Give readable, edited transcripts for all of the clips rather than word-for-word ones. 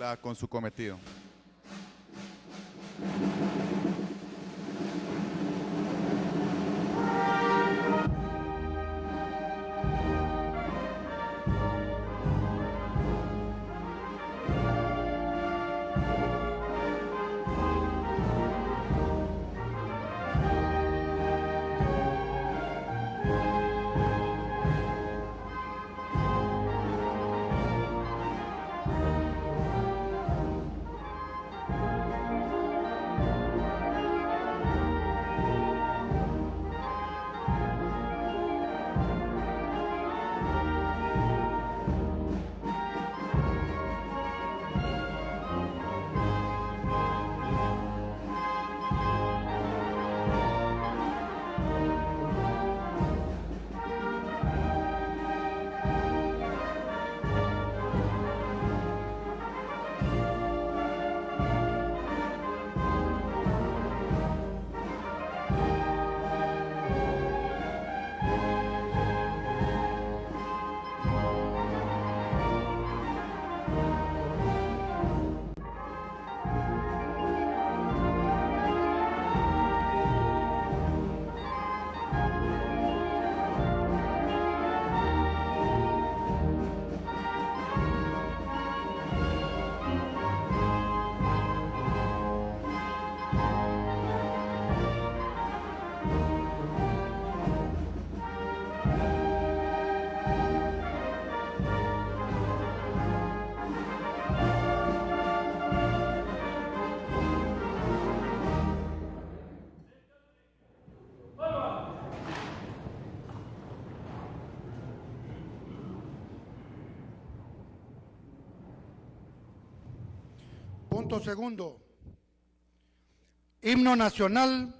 cumpla con su cometido. Punto segundo. Himno nacional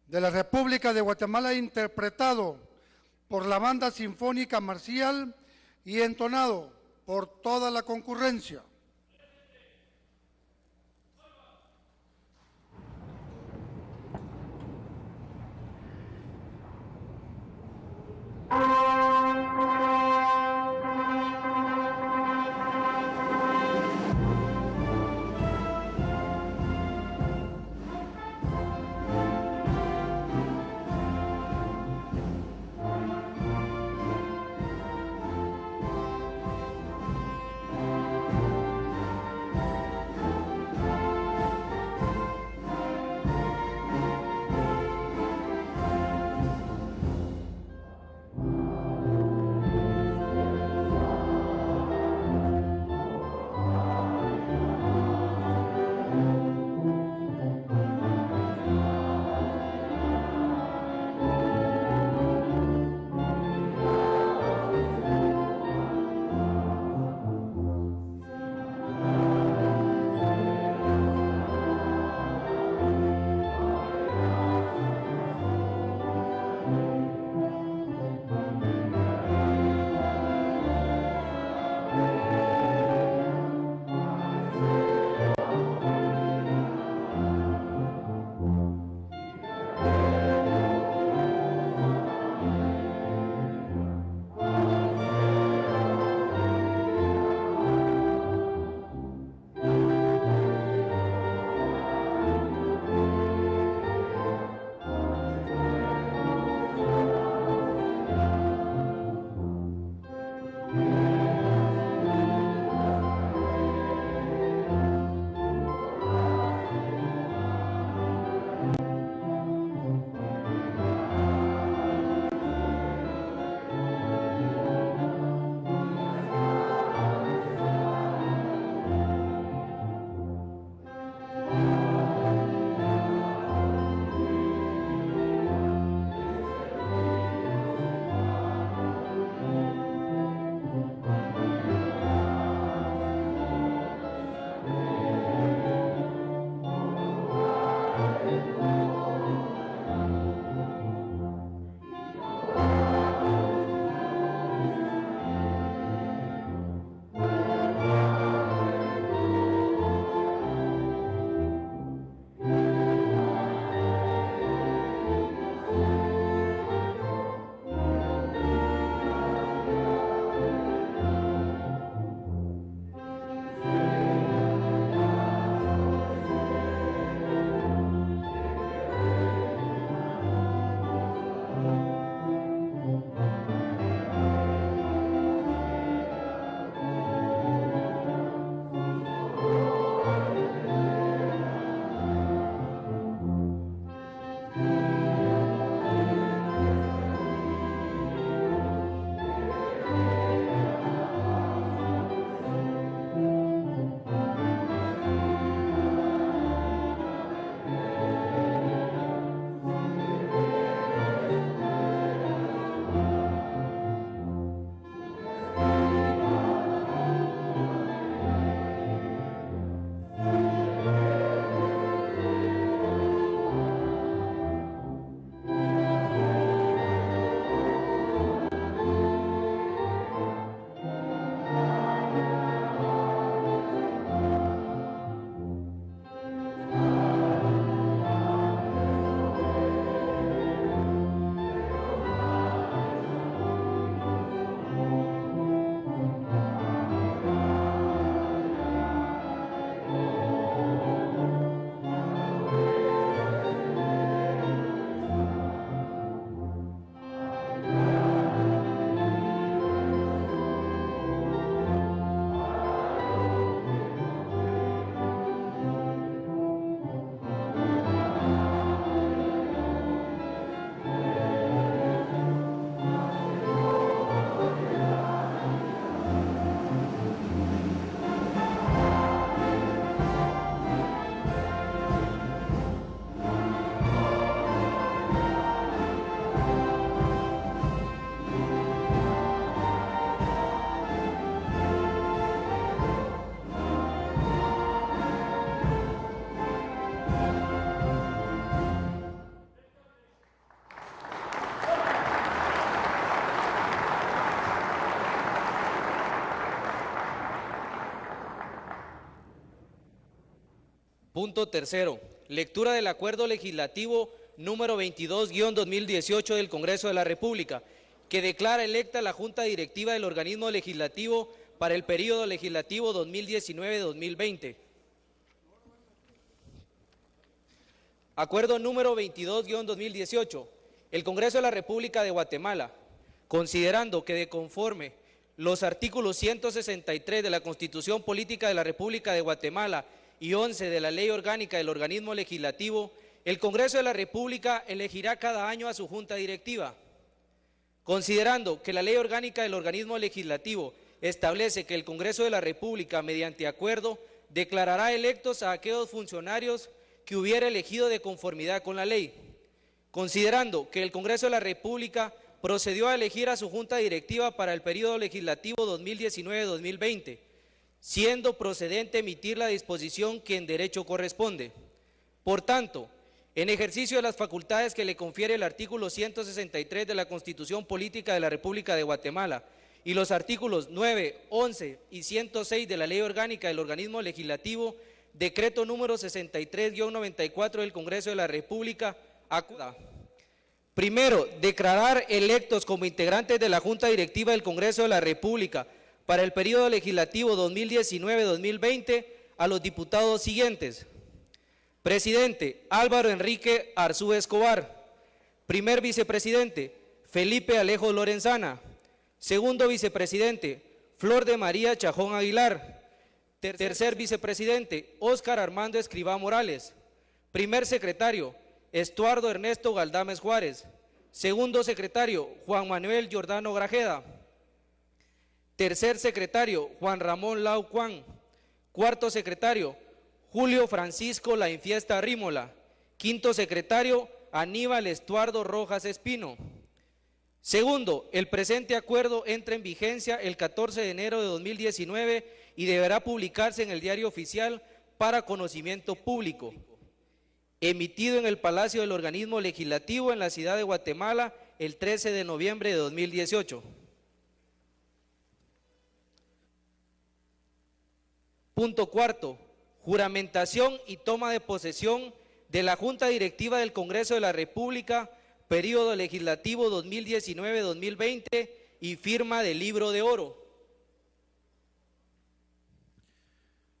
de la República de Guatemala interpretado por la Banda Sinfónica Marcial y entonado por toda la concurrencia. Punto tercero. Lectura del Acuerdo Legislativo número 22-2018 del Congreso de la República, que declara electa la Junta Directiva del organismo legislativo para el período legislativo 2019-2020. Acuerdo número 22-2018. El Congreso de la República de Guatemala, considerando que de conforme los artículos 163 de la Constitución Política de la República de Guatemala y 11 de la Ley Orgánica del Organismo Legislativo, el Congreso de la República elegirá cada año a su Junta Directiva. Considerando que la Ley Orgánica del Organismo Legislativo establece que el Congreso de la República, mediante acuerdo, declarará electos a aquellos funcionarios que hubiera elegido de conformidad con la ley. Considerando que el Congreso de la República procedió a elegir a su Junta Directiva para el período legislativo 2019-2020, siendo procedente emitir la disposición que en derecho corresponde. Por tanto, en ejercicio de las facultades que le confiere el artículo 163 de la Constitución Política de la República de Guatemala y los artículos 9, 11 y 106 de la Ley Orgánica del Organismo Legislativo, decreto número 63-94 del Congreso de la República, acuerda. Primero, declarar electos como integrantes de la Junta Directiva del Congreso de la República para el periodo legislativo 2019-2020 a los diputados siguientes. Presidente, Álvaro Enrique Arzú Escobar. Primer vicepresidente, Felipe Alejo Lorenzana. Segundo vicepresidente, Flor de María Chajón Aguilar. Tercer vicepresidente, Óscar Armando Escrivá Morales. Primer secretario, Estuardo Ernesto Galdames Juárez. Segundo secretario, Juan Manuel Giordano Grajeda. Tercer secretario, Juan Ramón Lau Cuán. Cuarto secretario, Julio Francisco La Infiesta Rímola. Quinto secretario, Aníbal Estuardo Rojas Espino. Segundo, el presente acuerdo entra en vigencia el 14 de enero de 2019 y deberá publicarse en el Diario Oficial para conocimiento público. Emitido en el Palacio del Organismo Legislativo en la ciudad de Guatemala el 13 de noviembre de 2018. Punto cuarto. Juramentación y toma de posesión de la Junta Directiva del Congreso de la República, período legislativo 2019-2020 y firma del Libro de Oro.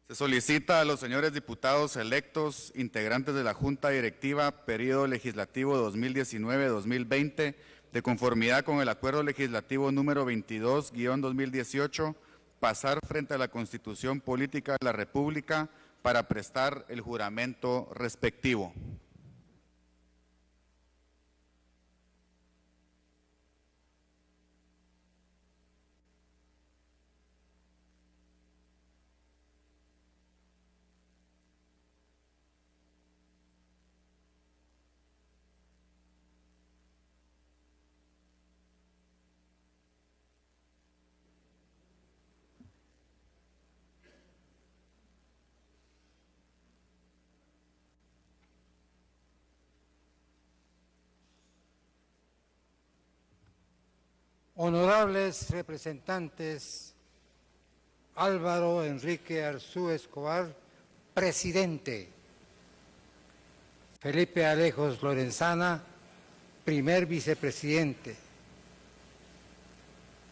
Se solicita a los señores diputados electos, integrantes de la Junta Directiva, período legislativo 2019-2020, de conformidad con el Acuerdo Legislativo número 22-2018, pasar frente a la Constitución Política de la República para prestar el juramento respectivo. Honorables representantes, Álvaro Enrique Arzú Escobar, presidente. Felipe Alejos Lorenzana, primer vicepresidente.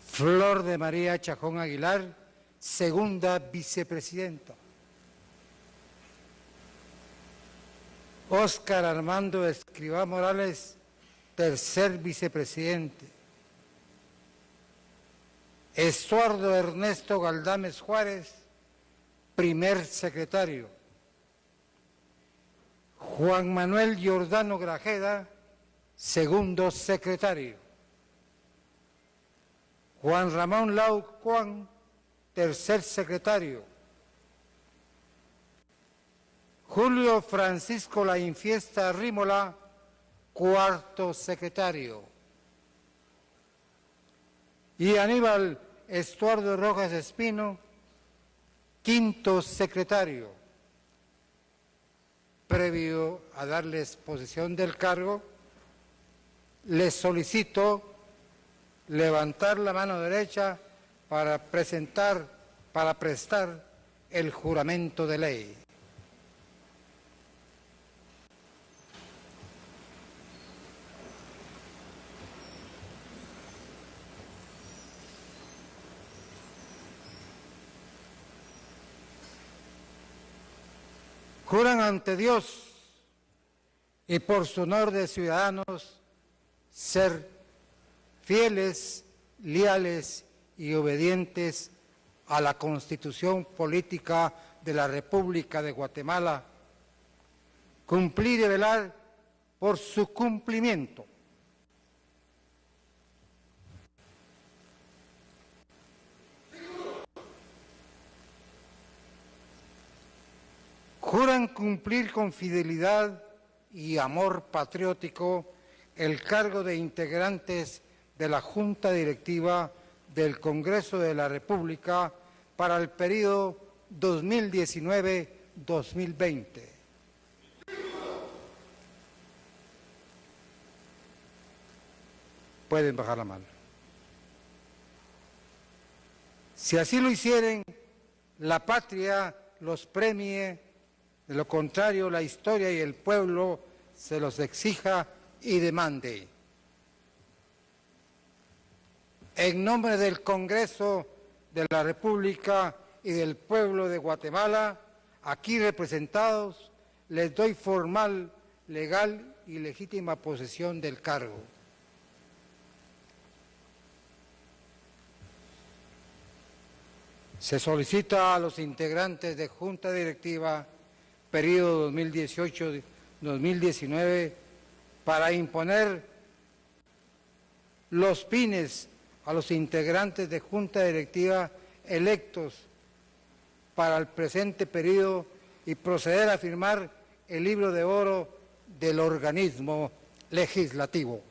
Flor de María Chajón Aguilar, segunda vicepresidenta. Óscar Armando Escrivá Morales, tercer vicepresidente. Estuardo Ernesto Galdames Juárez, primer secretario. Juan Manuel Giordano Grajeda, segundo secretario. Juan Ramón Lau Cuán, tercer secretario. Julio Francisco La Infiesta Rímola, cuarto secretario. Y Aníbal Estuardo Rojas Espino, quinto secretario. Previo a darles posesión del cargo, les solicito levantar la mano derecha para prestar el juramento de ley. Juran ante Dios y por su honor de ciudadanos ser fieles, leales y obedientes a la Constitución Política de la República de Guatemala, cumplir y velar por su cumplimiento. Juran cumplir con fidelidad y amor patriótico el cargo de integrantes de la Junta Directiva del Congreso de la República para el periodo 2019-2020. Pueden bajar la mano. Si así lo hicieren, la patria los premie. De lo contrario, la historia y el pueblo se los exija y demande. En nombre del Congreso de la República y del pueblo de Guatemala, aquí representados, les doy formal, legal y legítima posesión del cargo. Se solicita a los integrantes de Junta Directiva periodo 2018-2019 para imponer los fines a los integrantes de Junta Directiva electos para el presente periodo y proceder a firmar el libro de oro del organismo legislativo.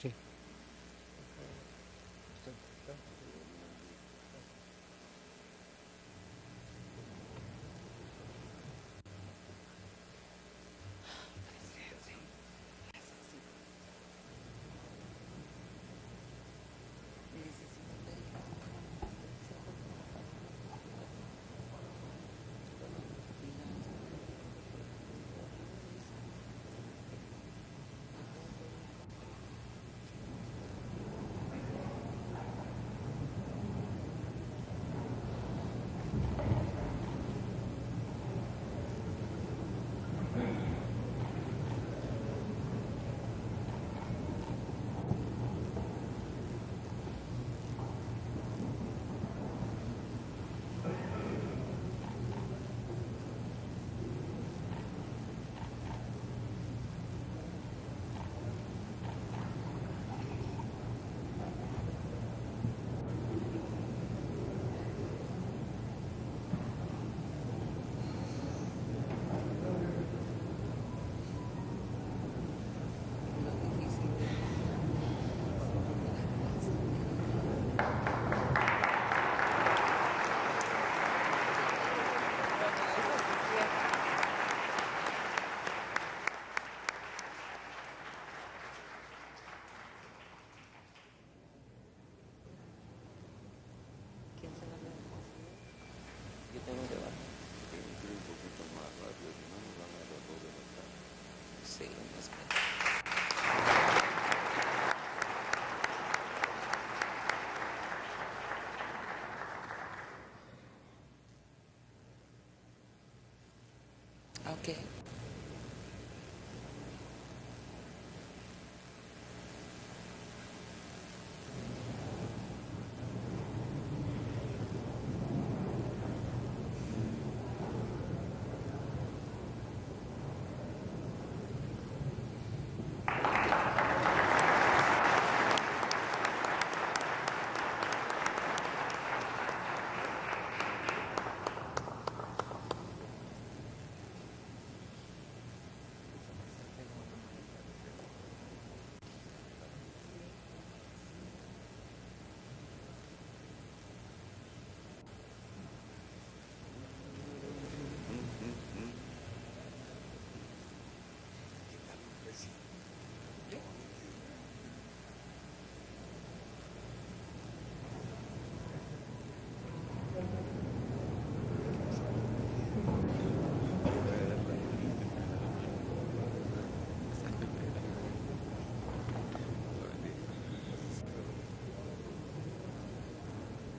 Sí. Okay.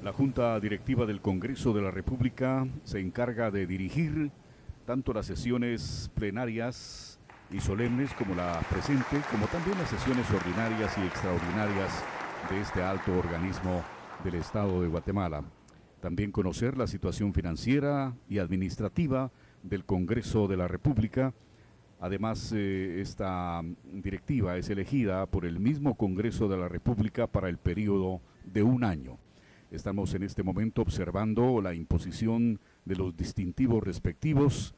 La Junta Directiva del Congreso de la República se encarga de dirigir tanto las sesiones plenarias y solemnes como la presente, como también las sesiones ordinarias y extraordinarias de este alto organismo del Estado de Guatemala. También conocer la situación financiera y administrativa del Congreso de la República. Además, esta directiva es elegida por el mismo Congreso de la República para el periodo de un año. Estamos en este momento observando la imposición de los distintivos respectivos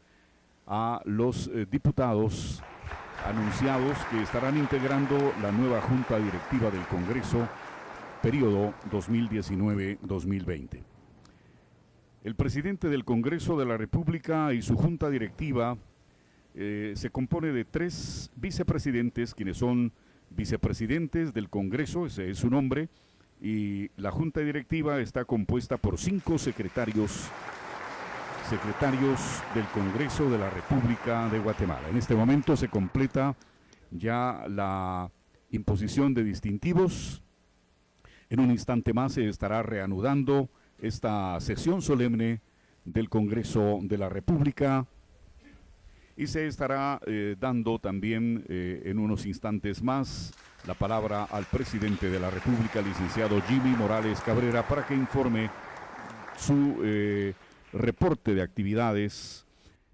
a los diputados anunciados que estarán integrando la nueva Junta Directiva del Congreso, periodo 2019-2020. El presidente del Congreso de la República y su Junta Directiva se compone de 3 vicepresidentes, quienes son vicepresidentes del Congreso, ese es su nombre, y la Junta Directiva está compuesta por 5 secretarios del Congreso de la República de Guatemala. En este momento se completa ya la imposición de distintivos. En un instante más se estará reanudando esta sesión solemne del Congreso de la República y se estará dando también en unos instantes más la palabra al presidente de la República, licenciado Jimmy Morales Cabrera, para que informe su reporte de actividades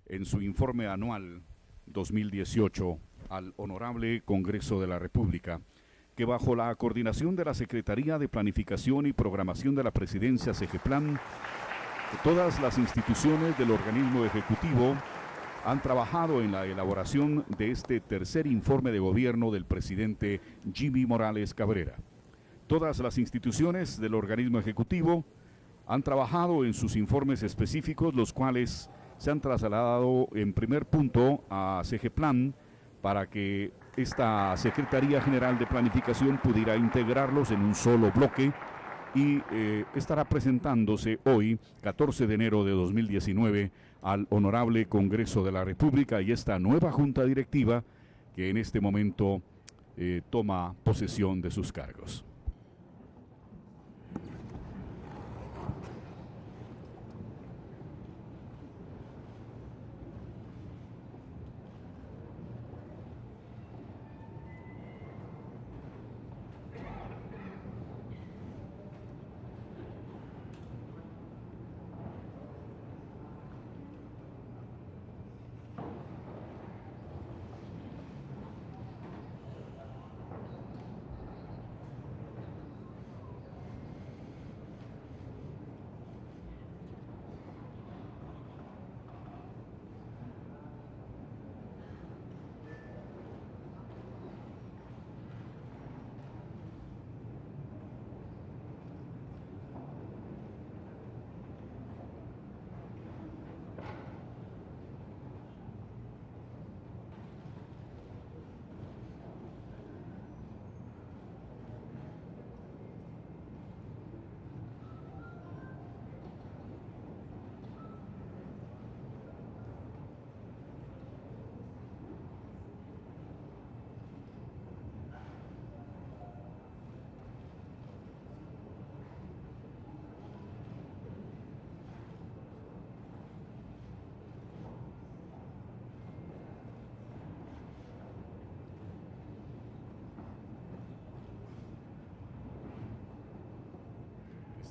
en su informe anual 2018 al Honorable Congreso de la República, que bajo la coordinación de la Secretaría de Planificación y Programación de la Presidencia SEGEPLAN, todas las instituciones del organismo ejecutivo han trabajado en la elaboración de este tercer informe de gobierno del presidente Jimmy Morales Cabrera. Todas las instituciones del organismo ejecutivo han trabajado en sus informes específicos, los cuales se han trasladado en primer punto a SEGEPLAN para que esta Secretaría General de Planificación pudiera integrarlos en un solo bloque y estará presentándose hoy, 14 de enero de 2019, al Honorable Congreso de la República y esta nueva Junta Directiva que en este momento toma posesión de sus cargos.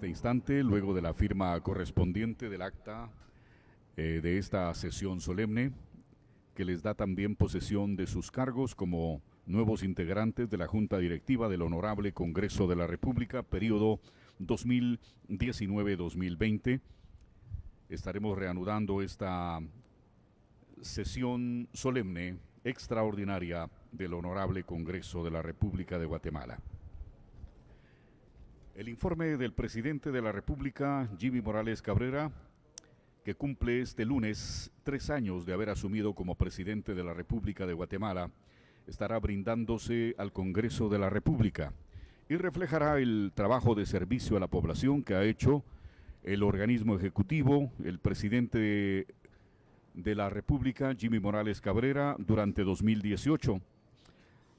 Instante, luego de la firma correspondiente del acta de esta sesión solemne, que les da también posesión de sus cargos como nuevos integrantes de la Junta Directiva del Honorable Congreso de la República, periodo 2019-2020. Estaremos reanudando esta sesión solemne extraordinaria del Honorable Congreso de la República de Guatemala. El informe del presidente de la República, Jimmy Morales Cabrera, que cumple este lunes 3 años de haber asumido como presidente de la República de Guatemala, estará brindándose al Congreso de la República y reflejará el trabajo de servicio a la población que ha hecho el organismo ejecutivo, el presidente de la República, Jimmy Morales Cabrera, durante 2018.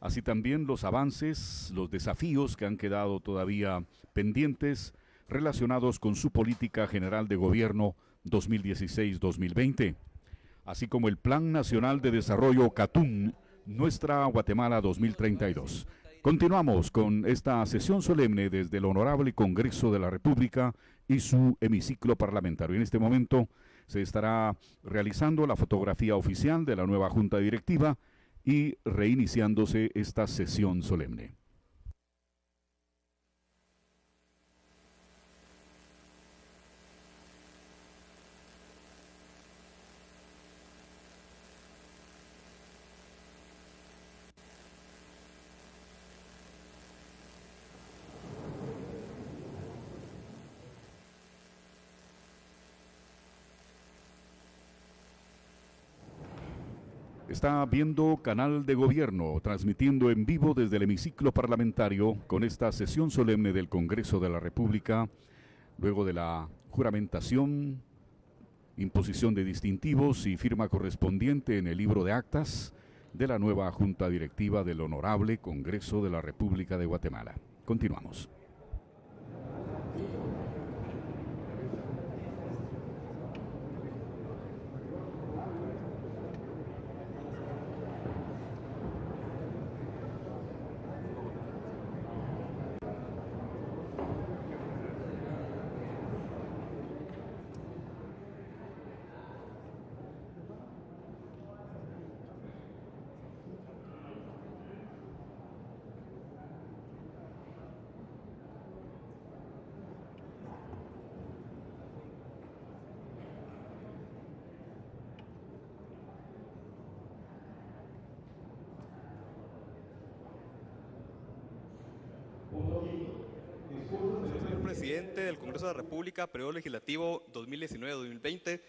Así también los avances, los desafíos que han quedado todavía pendientes relacionados con su política general de gobierno 2016-2020, así como el Plan Nacional de Desarrollo CATUN, Nuestra Guatemala 2032. Continuamos con esta sesión solemne desde el Honorable Congreso de la República y su hemiciclo parlamentario. En este momento se estará realizando la fotografía oficial de la nueva Junta Directiva y reiniciándose esta sesión solemne. Está viendo Canal de Gobierno, transmitiendo en vivo desde el hemiciclo parlamentario con esta sesión solemne del Congreso de la República, luego de la juramentación, imposición de distintivos y firma correspondiente en el libro de actas de la nueva Junta Directiva del Honorable Congreso de la República de Guatemala. Continuamos. Señor presidente del Congreso de la República, periodo legislativo 2019-2020,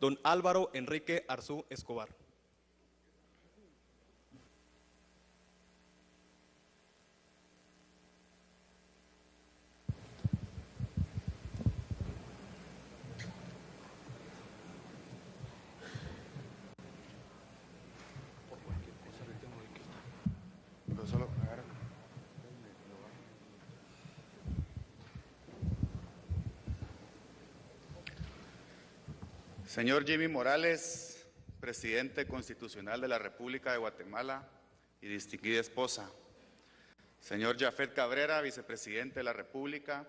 don Álvaro Enrique Arzú Escobar. Señor Jimmy Morales, presidente constitucional de la República de Guatemala y distinguida esposa. Señor Jafet Cabrera, vicepresidente de la República.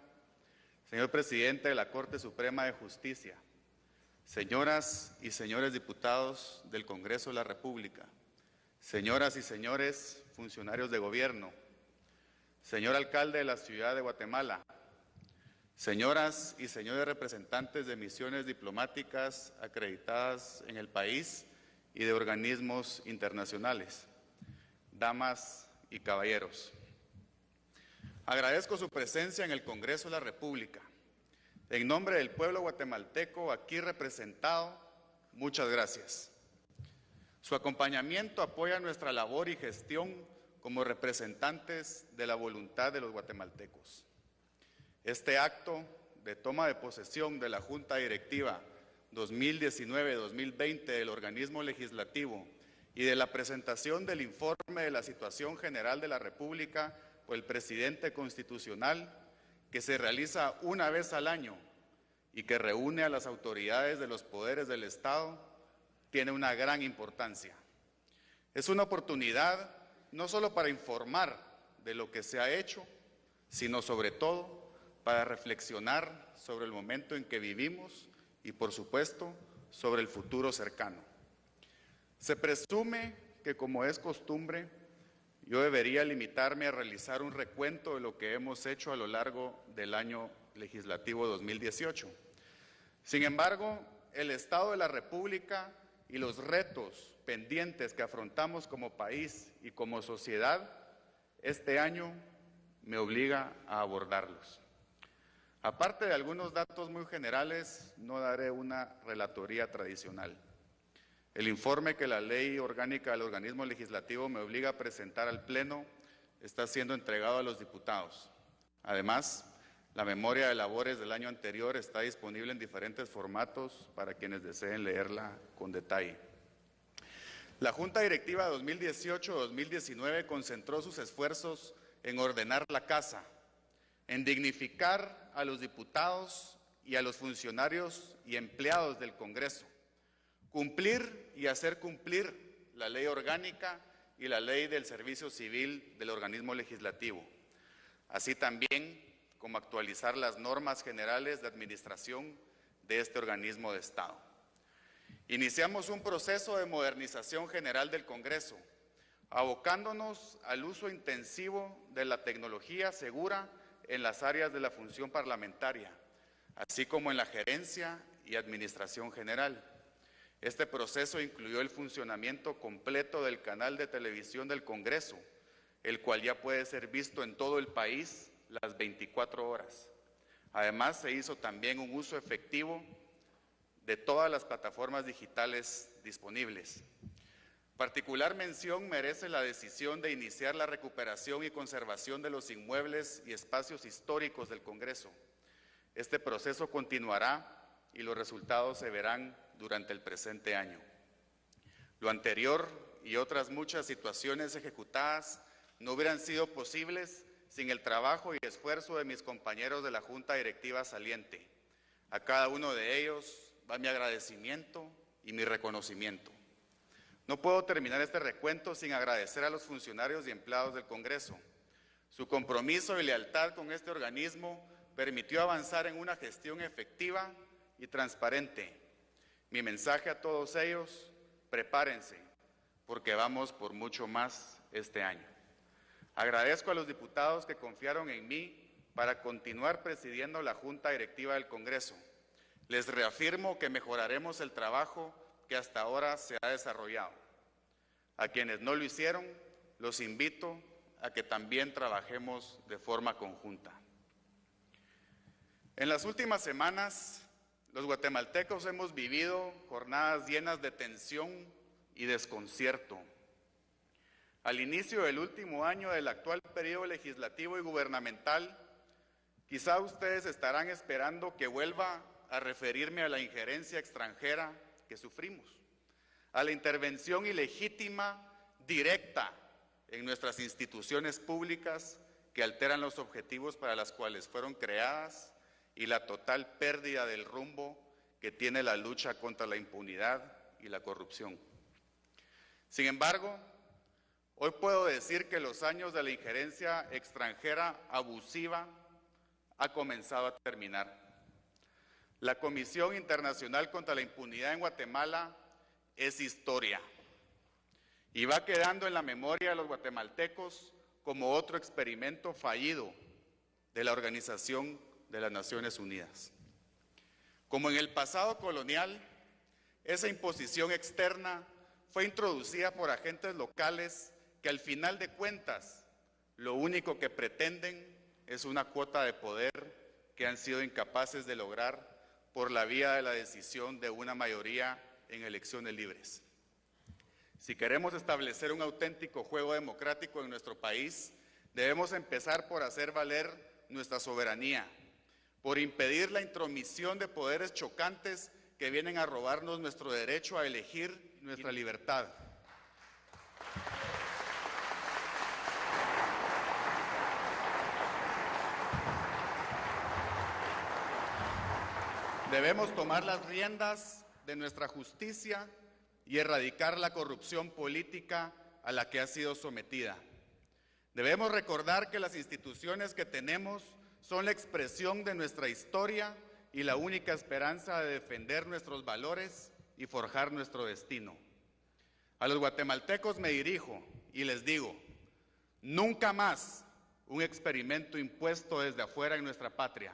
Señor presidente de la Corte Suprema de Justicia. Señoras y señores diputados del Congreso de la República. Señoras y señores funcionarios de gobierno. Señor alcalde de la ciudad de Guatemala. Señoras y señores representantes de misiones diplomáticas acreditadas en el país y de organismos internacionales, damas y caballeros, agradezco su presencia en el Congreso de la República. En nombre del pueblo guatemalteco aquí representado, muchas gracias. Su acompañamiento apoya nuestra labor y gestión como representantes de la voluntad de los guatemaltecos. Este acto de toma de posesión de la Junta Directiva 2019-2020 del organismo legislativo y de la presentación del informe de la situación general de la República por el presidente constitucional, que se realiza una vez al año y que reúne a las autoridades de los poderes del Estado, tiene una gran importancia. Es una oportunidad no solo para informar de lo que se ha hecho, sino sobre todo para reflexionar sobre el momento en que vivimos y, por supuesto, sobre el futuro cercano. Se presume que, como es costumbre, yo debería limitarme a realizar un recuento de lo que hemos hecho a lo largo del año legislativo 2018. Sin embargo, el Estado de la República y los retos pendientes que afrontamos como país y como sociedad, este año me obliga a abordarlos. Aparte de algunos datos muy generales, no daré una relatoría tradicional. El informe que la Ley Orgánica del Organismo Legislativo me obliga a presentar al Pleno está siendo entregado a los diputados. Además, la memoria de labores del año anterior está disponible en diferentes formatos para quienes deseen leerla con detalle. La Junta Directiva 2018-2019 concentró sus esfuerzos en ordenar la casa, en dignificar a los diputados y a los funcionarios y empleados del Congreso, cumplir y hacer cumplir la ley orgánica y la ley del servicio civil del organismo legislativo, así también como actualizar las normas generales de administración de este organismo de Estado. Iniciamos un proceso de modernización general del Congreso, abocándonos al uso intensivo de la tecnología segura en las áreas de la función parlamentaria, así como en la gerencia y administración general. Este proceso incluyó el funcionamiento completo del canal de televisión del Congreso, el cual ya puede ser visto en todo el país las 24 horas. Además, se hizo también un uso efectivo de todas las plataformas digitales disponibles. Particular mención merece la decisión de iniciar la recuperación y conservación de los inmuebles y espacios históricos del Congreso. Este proceso continuará y los resultados se verán durante el presente año. Lo anterior y otras muchas situaciones ejecutadas no hubieran sido posibles sin el trabajo y esfuerzo de mis compañeros de la Junta Directiva saliente. A cada uno de ellos va mi agradecimiento y mi reconocimiento. No puedo terminar este recuento sin agradecer a los funcionarios y empleados del Congreso. Su compromiso y lealtad con este organismo permitió avanzar en una gestión efectiva y transparente. Mi mensaje a todos ellos: prepárense, porque vamos por mucho más este año. Agradezco a los diputados que confiaron en mí para continuar presidiendo la Junta Directiva del Congreso. Les reafirmo que mejoraremos el trabajo que hasta ahora se ha desarrollado. A quienes no lo hicieron, los invito a que también trabajemos de forma conjunta. En las últimas semanas, los guatemaltecos hemos vivido jornadas llenas de tensión y desconcierto. Al inicio del último año del actual periodo legislativo y gubernamental, quizá ustedes estarán esperando que vuelva a referirme a la injerencia extranjera que sufrimos, a la intervención ilegítima, directa, en nuestras instituciones públicas que alteran los objetivos para los cuales fueron creadas y la total pérdida del rumbo que tiene la lucha contra la impunidad y la corrupción. Sin embargo, hoy puedo decir que los años de la injerencia extranjera abusiva ha comenzado a terminar. La Comisión Internacional contra la Impunidad en Guatemala es historia y va quedando en la memoria de los guatemaltecos como otro experimento fallido de la Organización de las Naciones Unidas. Como en el pasado colonial, esa imposición externa fue introducida por agentes locales que al final de cuentas lo único que pretenden es una cuota de poder que han sido incapaces de lograr por la vía de la decisión de una mayoría en elecciones libres. Si queremos establecer un auténtico juego democrático en nuestro país, debemos empezar por hacer valer nuestra soberanía, por impedir la intromisión de poderes chocantes que vienen a robarnos nuestro derecho a elegir nuestra libertad. Debemos tomar las riendas de nuestra justicia y erradicar la corrupción política a la que ha sido sometida. Debemos recordar que las instituciones que tenemos son la expresión de nuestra historia y la única esperanza de defender nuestros valores y forjar nuestro destino. A los guatemaltecos me dirijo y les digo: nunca más un experimento impuesto desde afuera en nuestra patria.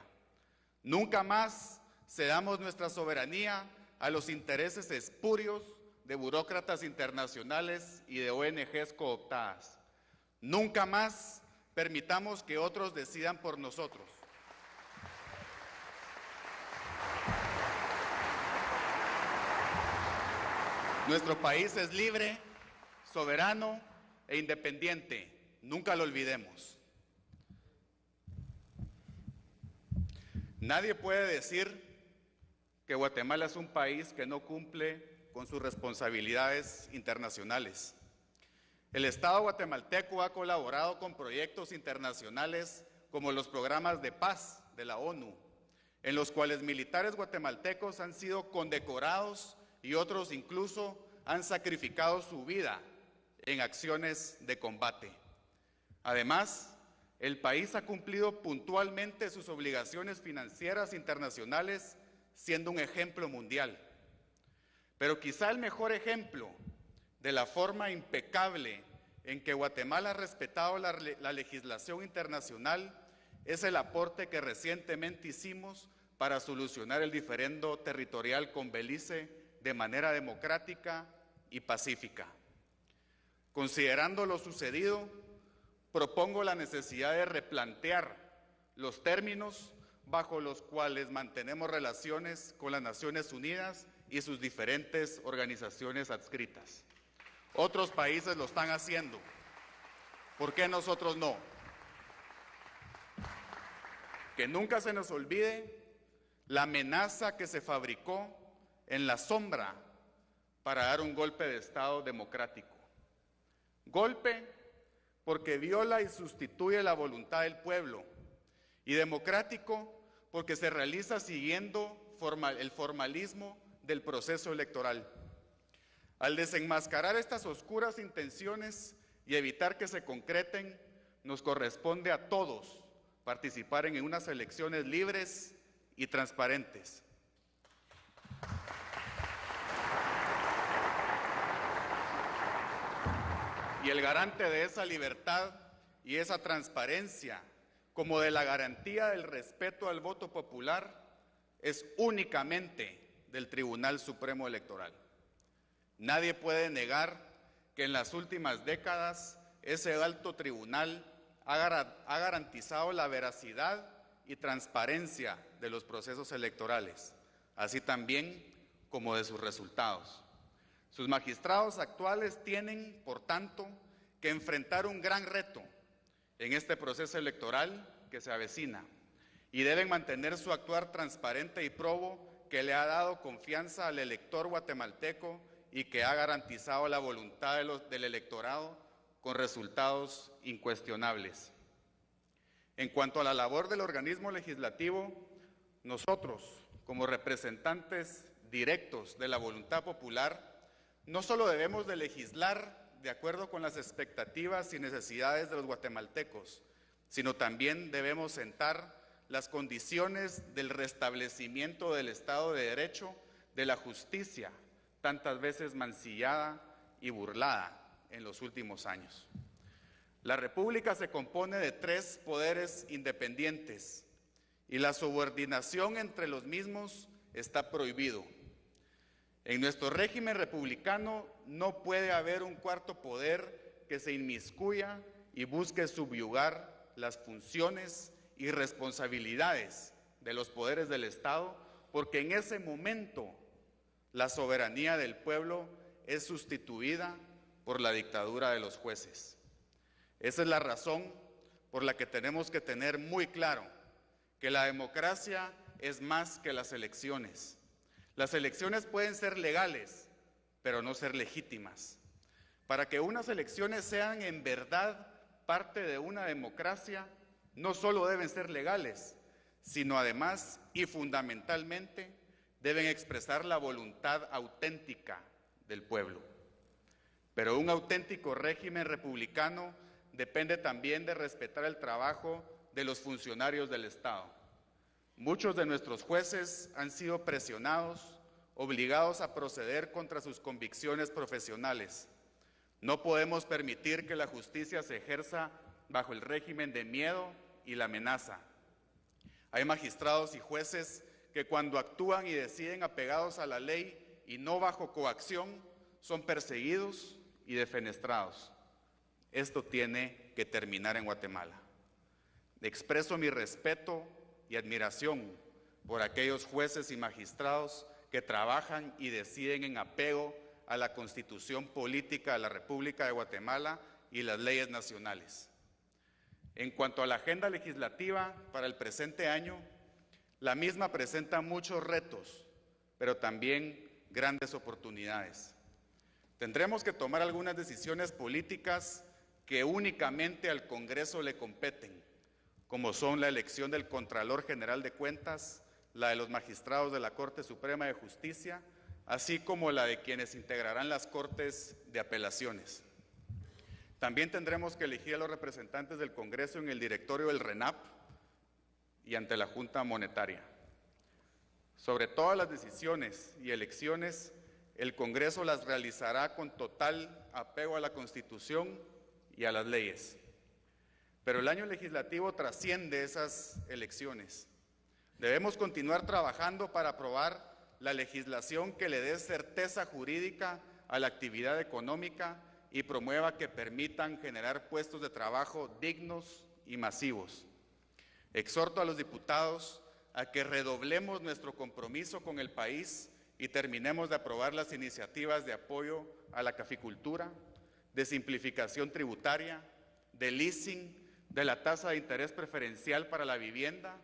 Nunca más cedamos nuestra soberanía a los intereses espurios de burócratas internacionales y de ONGs cooptadas. Nunca más permitamos que otros decidan por nosotros. Nuestro país es libre, soberano e independiente. Nunca lo olvidemos. Nadie puede decir que Guatemala es un país que no cumple con sus responsabilidades internacionales. El Estado guatemalteco ha colaborado con proyectos internacionales como los programas de paz de la ONU, en los cuales militares guatemaltecos han sido condecorados y otros incluso han sacrificado su vida en acciones de combate. Además, el país ha cumplido puntualmente sus obligaciones financieras internacionales, siendo un ejemplo mundial. Pero quizá el mejor ejemplo de la forma impecable en que Guatemala ha respetado la legislación internacional es el aporte que recientemente hicimos para solucionar el diferendo territorial con Belice de manera democrática y pacífica. Considerando lo sucedido, propongo la necesidad de replantear los términos bajo los cuales mantenemos relaciones con las Naciones Unidas y sus diferentes organizaciones adscritas. Otros países lo están haciendo. ¿Por qué nosotros no? Que nunca se nos olvide la amenaza que se fabricó en la sombra para dar un golpe de Estado democrático. Golpe porque viola y sustituye la voluntad del pueblo, y democrático porque se realiza siguiendo el formalismo del proceso electoral. Al desenmascarar estas oscuras intenciones y evitar que se concreten, nos corresponde a todos participar en unas elecciones libres y transparentes. Y el garante de esa libertad y esa transparencia, como de la garantía del respeto al voto popular, es únicamente del Tribunal Supremo Electoral. Nadie puede negar que en las últimas décadas ese alto tribunal ha garantizado la veracidad y transparencia de los procesos electorales, así también como de sus resultados. Sus magistrados actuales tienen, por tanto, que enfrentar un gran reto en este proceso electoral que se avecina, y deben mantener su actuar transparente y probo que le ha dado confianza al elector guatemalteco y que ha garantizado la voluntad del electorado con resultados incuestionables. En cuanto a la labor del organismo legislativo, nosotros, como representantes directos de la voluntad popular, no solo debemos de legislar de acuerdo con las expectativas y necesidades de los guatemaltecos, sino también debemos sentar las condiciones del restablecimiento del Estado de Derecho, de la justicia, tantas veces mancillada y burlada en los últimos años. La República se compone de 3 poderes independientes y la subordinación entre los mismos está prohibido. En nuestro régimen republicano no puede haber un cuarto poder que se inmiscuya y busque subyugar las funciones y responsabilidades de los poderes del Estado, porque en ese momento la soberanía del pueblo es sustituida por la dictadura de los jueces. Esa es la razón por la que tenemos que tener muy claro que la democracia es más que las elecciones. Las elecciones pueden ser legales, pero no ser legítimas. Para que unas elecciones sean en verdad parte de una democracia, no solo deben ser legales, sino además y fundamentalmente deben expresar la voluntad auténtica del pueblo. Pero un auténtico régimen republicano depende también de respetar el trabajo de los funcionarios del Estado. Muchos de nuestros jueces han sido presionados, obligados a proceder contra sus convicciones profesionales. No podemos permitir que la justicia se ejerza bajo el régimen de miedo y la amenaza. Hay magistrados y jueces que cuando actúan y deciden apegados a la ley y no bajo coacción, son perseguidos y defenestrados. Esto tiene que terminar en Guatemala. Expreso mi respeto y admiración por aquellos jueces y magistrados que trabajan y deciden en apego a la Constitución Política de la República de Guatemala y las leyes nacionales. En cuanto a la agenda legislativa para el presente año, la misma presenta muchos retos, pero también grandes oportunidades. Tendremos que tomar algunas decisiones políticas que únicamente al Congreso le competen, como son la elección del Contralor General de Cuentas, la de los magistrados de la Corte Suprema de Justicia, así como la de quienes integrarán las Cortes de Apelaciones. También tendremos que elegir a los representantes del Congreso en el directorio del RENAP y ante la Junta Monetaria. Sobre todas las decisiones y elecciones, el Congreso las realizará con total apego a la Constitución y a las leyes. Pero el año legislativo trasciende esas elecciones. Debemos continuar trabajando para aprobar la legislación que le dé certeza jurídica a la actividad económica y promueva que permitan generar puestos de trabajo dignos y masivos. Exhorto a los diputados a que redoblemos nuestro compromiso con el país y terminemos de aprobar las iniciativas de apoyo a la caficultura, de simplificación tributaria, de leasing, de la tasa de interés preferencial para la vivienda,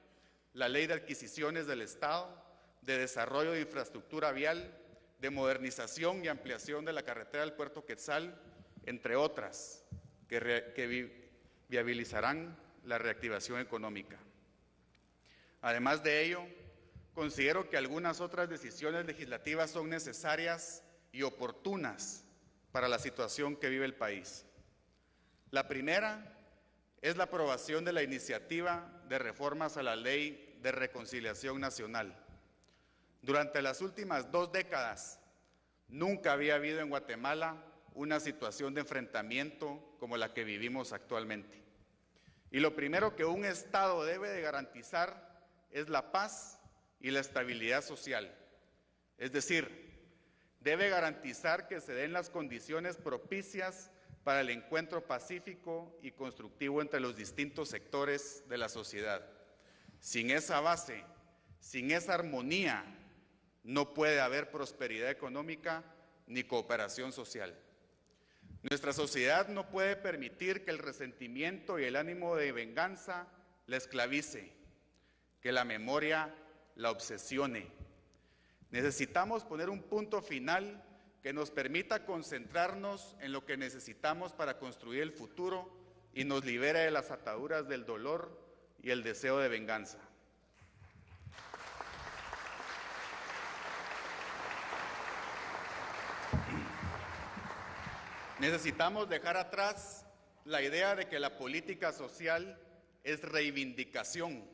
la ley de adquisiciones del Estado, de desarrollo de infraestructura vial, de modernización y ampliación de la carretera del Puerto Quetzal, entre otras, que viabilizarán la reactivación económica. Además de ello, considero que algunas otras decisiones legislativas son necesarias y oportunas para la situación que vive el país. La primera es la aprobación de la iniciativa de reformas a la Ley de Reconciliación Nacional. Durante las últimas 2 décadas, nunca había habido en Guatemala una situación de enfrentamiento como la que vivimos actualmente. Y lo primero que un Estado debe de garantizar es la paz y la estabilidad social. Es decir, debe garantizar que se den las condiciones propicias para el encuentro pacífico y constructivo entre los distintos sectores de la sociedad. Sin esa base, sin esa armonía, no puede haber prosperidad económica ni cooperación social. Nuestra sociedad no puede permitir que el resentimiento y el ánimo de venganza la esclavice, que la memoria la obsesione. Necesitamos poner un punto final que nos permita concentrarnos en lo que necesitamos para construir el futuro y nos libere de las ataduras del dolor y el deseo de venganza. Necesitamos dejar atrás la idea de que la política social es reivindicación.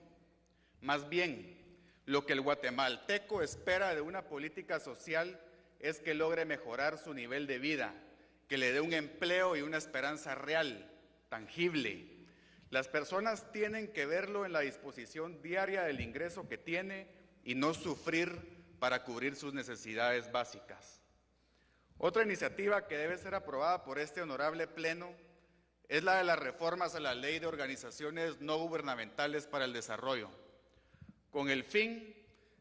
Más bien, lo que el guatemalteco espera de una política social es que logre mejorar su nivel de vida, que le dé un empleo y una esperanza real, tangible. Las personas tienen que verlo en la disposición diaria del ingreso que tiene y no sufrir para cubrir sus necesidades básicas. Otra iniciativa que debe ser aprobada por este honorable Pleno es la de las reformas a la Ley de Organizaciones No Gubernamentales para el Desarrollo, con el fin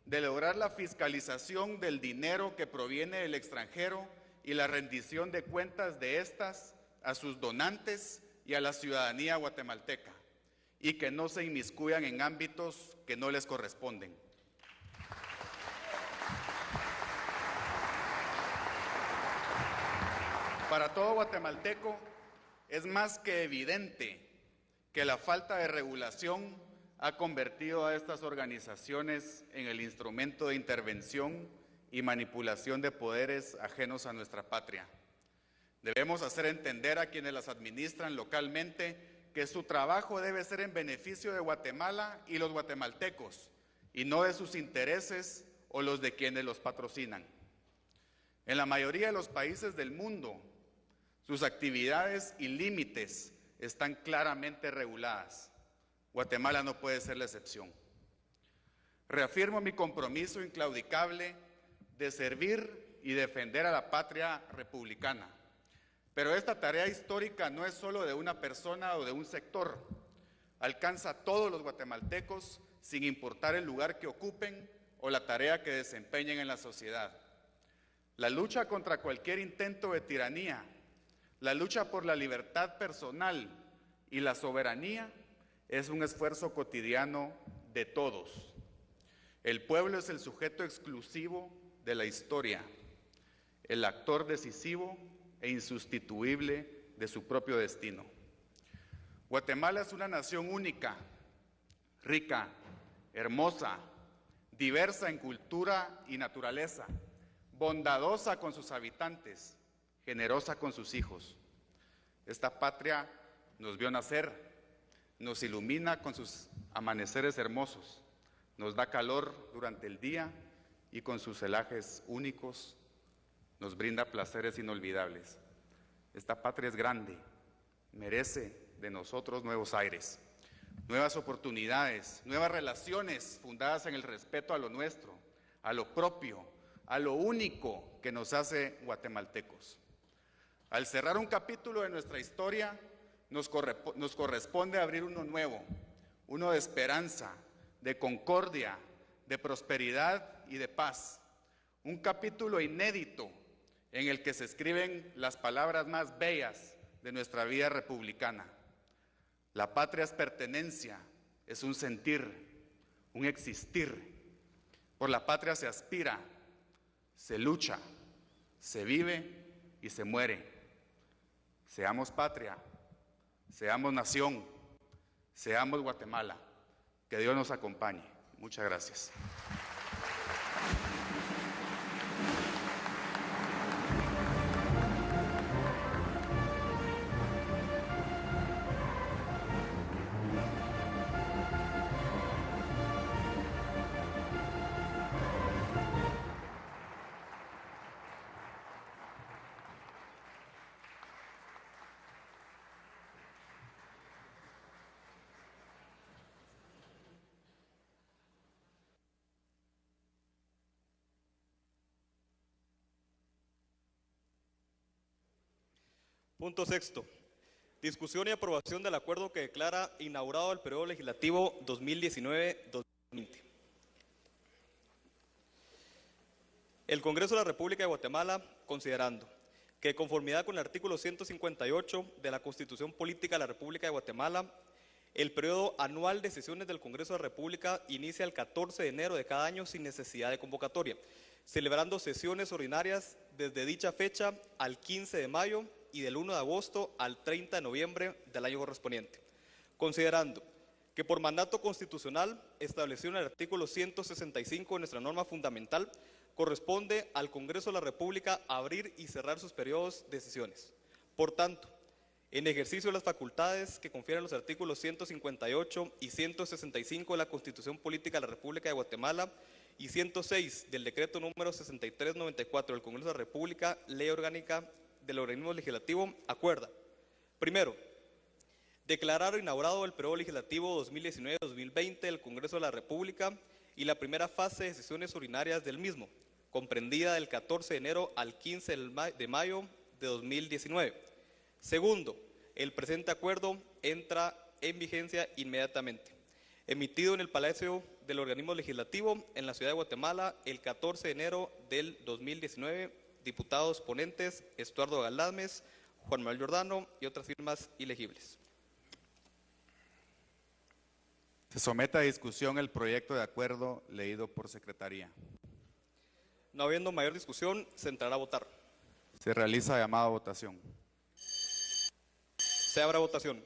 de lograr la fiscalización del dinero que proviene del extranjero y la rendición de cuentas de estas a sus donantes y a la ciudadanía guatemalteca, y que no se inmiscuyan en ámbitos que no les corresponden. Para todo guatemalteco es más que evidente que la falta de regulación ha convertido a estas organizaciones en el instrumento de intervención y manipulación de poderes ajenos a nuestra patria. Debemos hacer entender a quienes las administran localmente que su trabajo debe ser en beneficio de Guatemala y los guatemaltecos, y no de sus intereses o los de quienes los patrocinan. En la mayoría de los países del mundo, sus actividades y límites están claramente reguladas. Guatemala no puede ser la excepción. Reafirmo mi compromiso inclaudicable de servir y defender a la patria republicana. Pero esta tarea histórica no es solo de una persona o de un sector. Alcanza a todos los guatemaltecos sin importar el lugar que ocupen o la tarea que desempeñen en la sociedad. La lucha contra cualquier intento de tiranía, la lucha por la libertad personal y la soberanía es un esfuerzo cotidiano de todos. El pueblo es el sujeto exclusivo de la historia, el actor decisivo e insustituible de su propio destino. Guatemala es una nación única, rica, hermosa, diversa en cultura y naturaleza, bondadosa con sus habitantes, generosa con sus hijos. Esta patria nos vio nacer, nos ilumina con sus amaneceres hermosos, nos da calor durante el día y con sus celajes únicos nos brinda placeres inolvidables. Esta patria es grande, merece de nosotros nuevos aires, nuevas oportunidades, nuevas relaciones fundadas en el respeto a lo nuestro, a lo propio, a lo único que nos hace guatemaltecos. Al cerrar un capítulo de nuestra historia, nos corresponde abrir uno nuevo, uno de esperanza, de concordia, de prosperidad y de paz. Un capítulo inédito en el que se escriben las palabras más bellas de nuestra vida republicana. La patria es pertenencia, es un sentir, un existir. Por la patria se aspira, se lucha, se vive y se muere. Seamos patria, seamos nación, seamos Guatemala. Que Dios nos acompañe. Muchas gracias. Punto sexto. Discusión y aprobación del acuerdo que declara inaugurado el periodo legislativo 2019-2020. El Congreso de la República de Guatemala, considerando que, de conformidad con el artículo 158 de la Constitución Política de la República de Guatemala, el periodo anual de sesiones del Congreso de la República inicia el 14 de enero de cada año sin necesidad de convocatoria, celebrando sesiones ordinarias desde dicha fecha al 15 de mayo y del 1 de agosto al 30 de noviembre del año correspondiente. Considerando que por mandato constitucional establecido en el artículo 165 de nuestra norma fundamental, corresponde al Congreso de la República abrir y cerrar sus periodos de sesiones. Por tanto, en ejercicio de las facultades que confieren los artículos 158 y 165 de la Constitución Política de la República de Guatemala y 106 del decreto número 6394 del Congreso de la República, ley orgánica del organismo legislativo, acuerda: primero, declarar inaugurado el periodo legislativo 2019-2020 del Congreso de la República y la primera fase de sesiones ordinarias del mismo, comprendida del 14 de enero al 15 de mayo de 2019. Segundo, el presente acuerdo entra en vigencia inmediatamente. Emitido en el Palacio del Organismo Legislativo en la Ciudad de Guatemala el 14 de enero del 2019, diputados ponentes Estuardo Galdames, Juan Manuel Giordano y otras firmas ilegibles. Se somete a discusión el proyecto de acuerdo leído por secretaría. No habiendo mayor discusión, se entrará a votar. Se realiza llamada a votación. Se abre votación.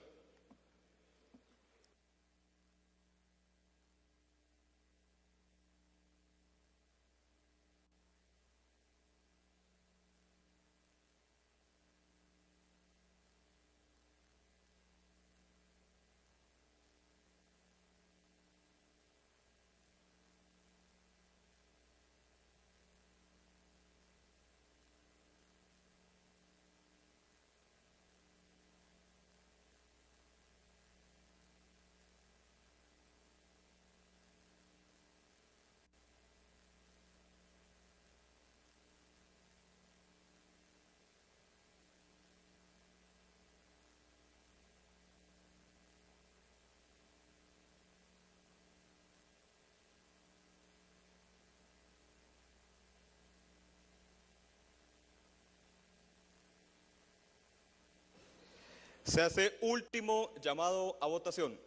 Se hace último llamado a votación.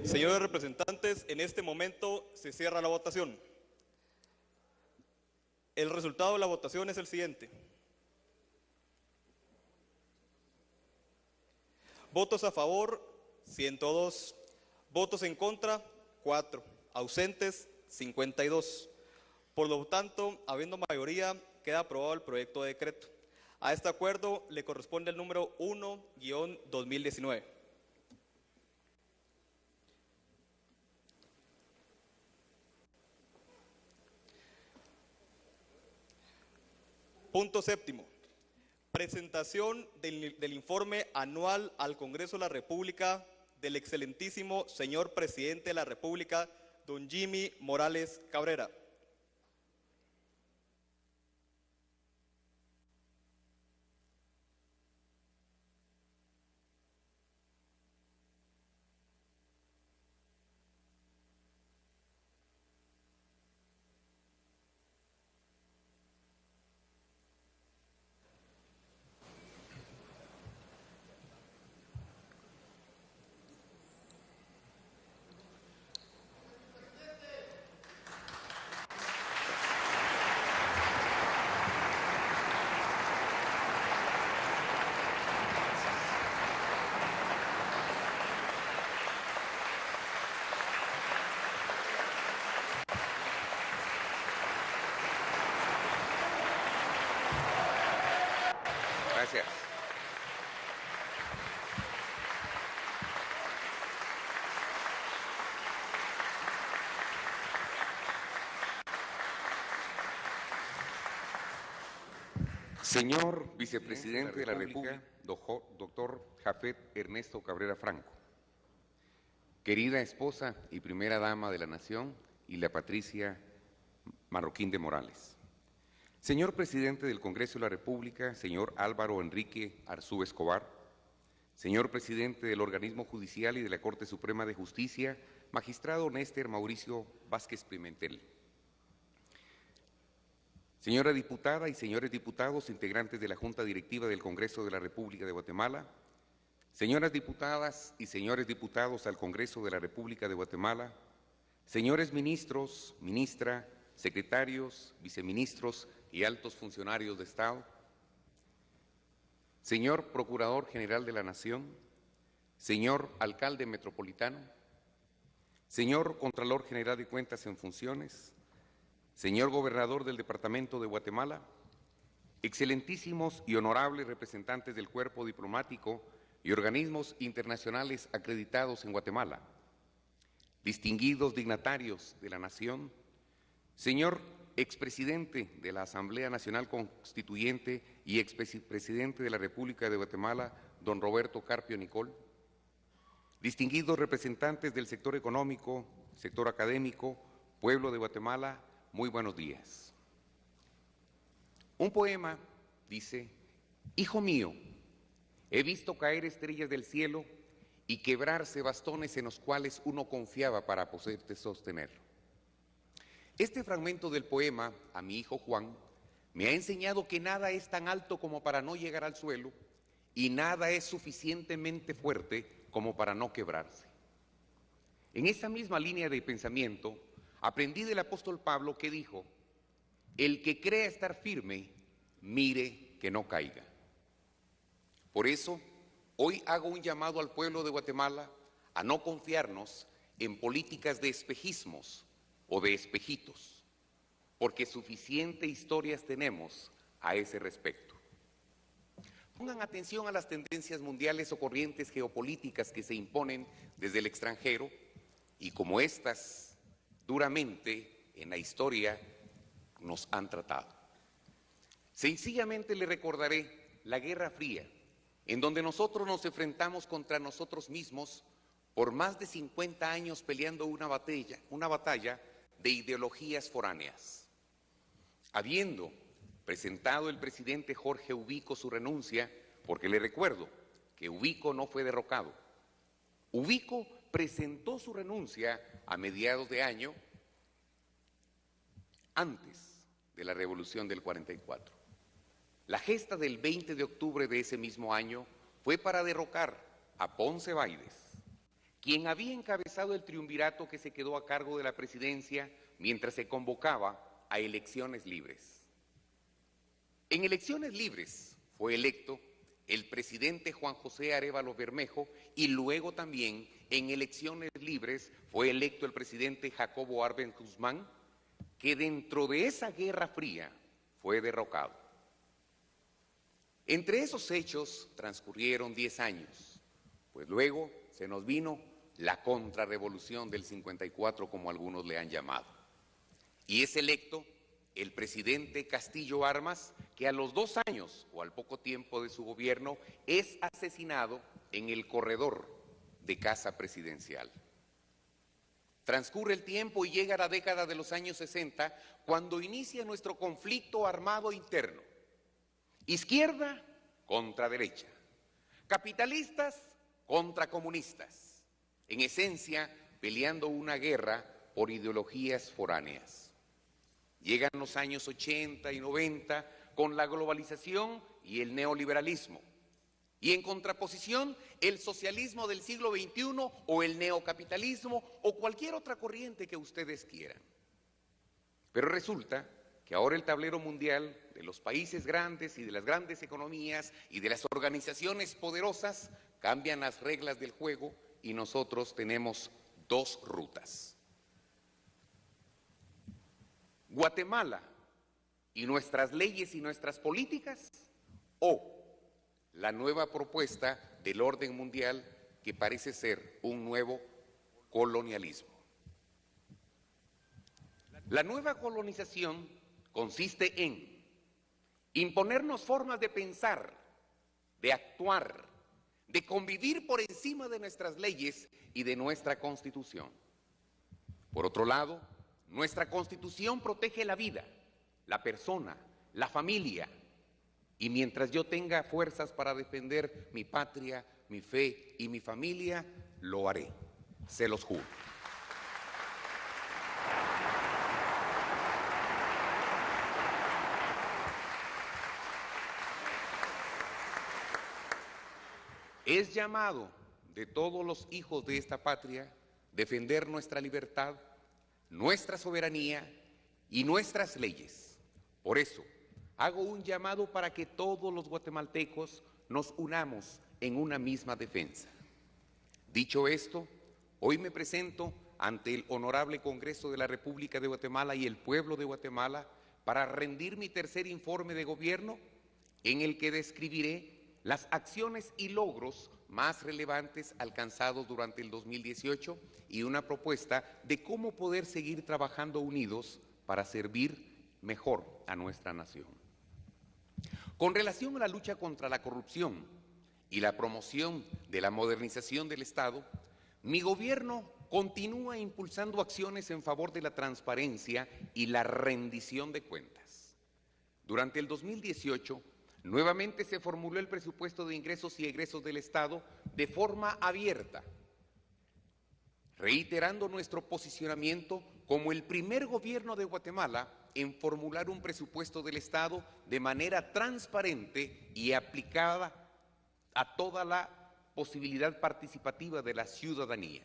Señores representantes, en este momento se cierra la votación. El resultado de la votación es el siguiente. Votos a favor, 102. Votos en contra, 4. Ausentes, 52. Por lo tanto, habiendo mayoría, queda aprobado el proyecto de decreto. A este acuerdo le corresponde el número 1-2019. Punto séptimo. Presentación del informe anual al Congreso de la República del excelentísimo señor presidente de la República, don Jimmy Morales Cabrera. Gracias. Señor Vicepresidente de la República, doctor Jafet Ernesto Cabrera Franco, querida esposa y primera dama de la Nación, Hilda Patricia Marroquín de Morales, señor Presidente del Congreso de la República, señor Álvaro Enrique Arzú Escobar, señor Presidente del Organismo Judicial y de la Corte Suprema de Justicia, magistrado Néstor Mauricio Vázquez Pimentel, señora diputada y señores diputados integrantes de la Junta Directiva del Congreso de la República de Guatemala, señoras diputadas y señores diputados al Congreso de la República de Guatemala, señores ministros, ministra, secretarios, viceministros y altos funcionarios de Estado, señor Procurador General de la Nación, señor Alcalde Metropolitano, señor Contralor General de Cuentas en funciones, señor Gobernador del Departamento de Guatemala, excelentísimos y honorables representantes del cuerpo diplomático y organismos internacionales acreditados en Guatemala, distinguidos dignatarios de la Nación, señor expresidente de la Asamblea Nacional Constituyente y expresidente de la República de Guatemala, don Roberto Carpio Nicol, distinguidos representantes del sector económico, sector académico, pueblo de Guatemala, muy buenos días. Un poema dice: hijo mío, he visto caer estrellas del cielo y quebrarse bastones en los cuales uno confiaba para poderte sostener. Este fragmento del poema, a mi hijo Juan, me ha enseñado que nada es tan alto como para no llegar al suelo y nada es suficientemente fuerte como para no quebrarse. En esta misma línea de pensamiento, aprendí del apóstol Pablo que dijo: el que crea estar firme, mire que no caiga. Por eso, hoy hago un llamado al pueblo de Guatemala a no confiarnos en políticas de espejismos o de espejitos, porque suficiente historias tenemos a ese respecto. Pongan atención a las tendencias mundiales o corrientes geopolíticas que se imponen desde el extranjero y como estas duramente en la historia nos han tratado. Sencillamente le recordaré la Guerra Fría, en donde nosotros nos enfrentamos contra nosotros mismos por más de 50 años peleando una batalla de ideologías foráneas. Habiendo presentado el presidente Jorge Ubico su renuncia, porque le recuerdo que Ubico no fue derrocado, Ubico presentó su renuncia a mediados de año antes de la Revolución del 44. La gesta del 20 de octubre de ese mismo año fue para derrocar a Ponce Baides, quien había encabezado el triunvirato que se quedó a cargo de la presidencia mientras se convocaba a elecciones libres. En elecciones libres fue electo el presidente Juan José Arévalo Bermejo y luego también en elecciones libres fue electo el presidente Jacobo Arbenz Guzmán, que dentro de esa Guerra Fría fue derrocado. Entre esos hechos transcurrieron 10 años, pues luego se nos vino la contrarrevolución del 54, como algunos le han llamado. Y es electo el presidente Castillo Armas, que a los 2 años o al poco tiempo de su gobierno es asesinado en el corredor de Casa Presidencial. Transcurre el tiempo y llega la década de los años 60, cuando inicia nuestro conflicto armado interno. Izquierda contra derecha, capitalistas contra comunistas, en esencia peleando una guerra por ideologías foráneas. Llegan los años 80 y 90 con la globalización y el neoliberalismo, y en contraposición el socialismo del siglo XXI o el neocapitalismo o cualquier otra corriente que ustedes quieran. Pero resulta que ahora el tablero mundial de los países grandes y de las grandes economías y de las organizaciones poderosas cambian las reglas del juego y nosotros tenemos 2 rutas. Guatemala y nuestras leyes y nuestras políticas, o la nueva propuesta del orden mundial que parece ser un nuevo colonialismo. La nueva colonización consiste en imponernos formas de pensar, de actuar, de convivir por encima de nuestras leyes y de nuestra Constitución. Por otro lado, nuestra Constitución protege la vida, la persona, la familia, y mientras yo tenga fuerzas para defender mi patria, mi fe y mi familia, lo haré, se los juro. Es llamado de todos los hijos de esta patria defender nuestra libertad, nuestra soberanía y nuestras leyes. Por eso, hago un llamado para que todos los guatemaltecos nos unamos en una misma defensa. Dicho esto, hoy me presento ante el Honorable Congreso de la República de Guatemala y el pueblo de Guatemala para rendir mi tercer informe de gobierno, en el que describiré las acciones y logros más relevantes alcanzados durante el 2018 y una propuesta de cómo poder seguir trabajando unidos para servir mejor a nuestra nación. Con relación a la lucha contra la corrupción y la promoción de la modernización del Estado, mi gobierno continúa impulsando acciones en favor de la transparencia y la rendición de cuentas. Durante el 2018, nuevamente se formuló el presupuesto de ingresos y egresos del Estado de forma abierta, reiterando nuestro posicionamiento como el primer gobierno de Guatemala en formular un presupuesto del Estado de manera transparente y aplicada a toda la posibilidad participativa de la ciudadanía.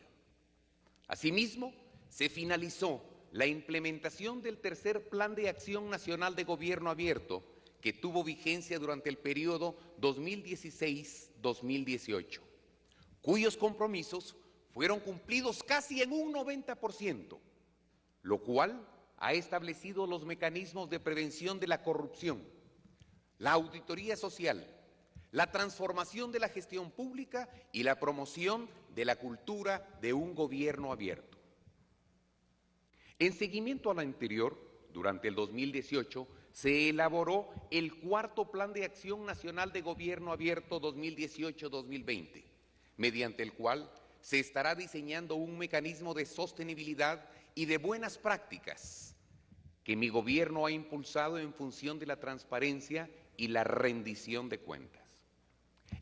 Asimismo, se finalizó la implementación del tercer Plan de Acción Nacional de Gobierno Abierto, que tuvo vigencia durante el periodo 2016-2018, cuyos compromisos fueron cumplidos casi en un 90%, lo cual ha establecido los mecanismos de prevención de la corrupción, la auditoría social, la transformación de la gestión pública y la promoción de la cultura de un gobierno abierto. En seguimiento a lo anterior, durante el 2018, se elaboró el cuarto Plan de Acción Nacional de Gobierno Abierto 2018-2020, mediante el cual se estará diseñando un mecanismo de sostenibilidad y de buenas prácticas que mi gobierno ha impulsado en función de la transparencia y la rendición de cuentas.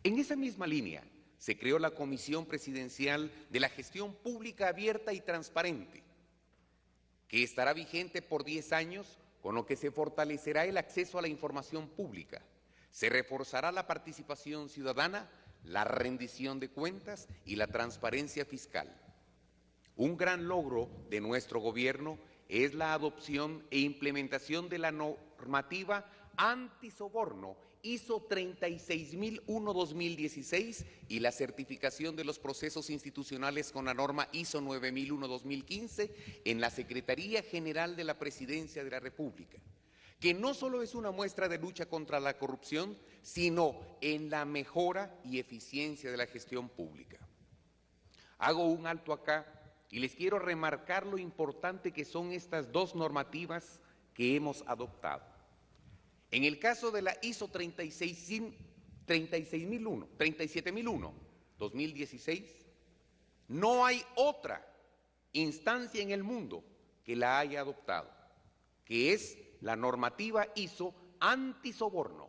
En esa misma línea, se creó la Comisión Presidencial de la Gestión Pública Abierta y Transparente, que estará vigente por 10 años, con lo que se fortalecerá el acceso a la información pública, se reforzará la participación ciudadana, la rendición de cuentas y la transparencia fiscal. Un gran logro de nuestro gobierno es la adopción e implementación de la normativa antisoborno ISO 36001-2016 y la certificación de los procesos institucionales con la norma ISO 9001-2015 en la Secretaría General de la Presidencia de la República, que no solo es una muestra de lucha contra la corrupción, sino en la mejora y eficiencia de la gestión pública. Hago un alto acá y les quiero remarcar lo importante que son estas dos normativas que hemos adoptado. En el caso de la ISO 37001-2016, no hay otra instancia en el mundo que la haya adoptado, que es la normativa ISO antisoborno,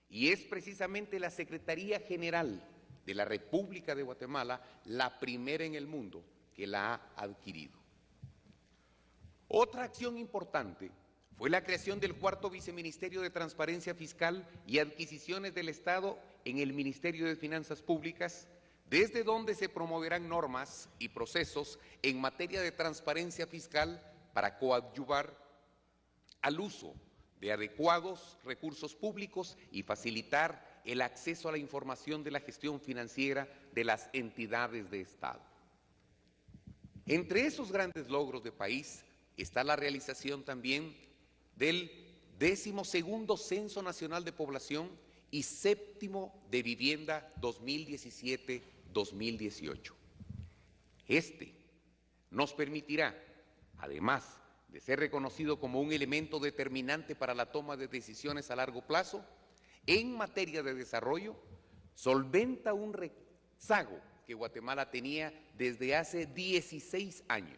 y es precisamente la Secretaría General de la República de Guatemala la primera en el mundo que la ha adquirido. Otra acción importante fue la creación del cuarto Viceministerio de Transparencia Fiscal y Adquisiciones del Estado en el Ministerio de Finanzas Públicas, desde donde se promoverán normas y procesos en materia de transparencia fiscal para coadyuvar al uso de adecuados recursos públicos y facilitar el acceso a la información de la gestión financiera de las entidades de Estado. Entre esos grandes logros de país está la realización también del 12º Censo Nacional de Población y 7º de Vivienda 2017-2018. Este nos permitirá, además de ser reconocido como un elemento determinante para la toma de decisiones a largo plazo, en materia de desarrollo, solventa un rezago que Guatemala tenía desde hace 16 años.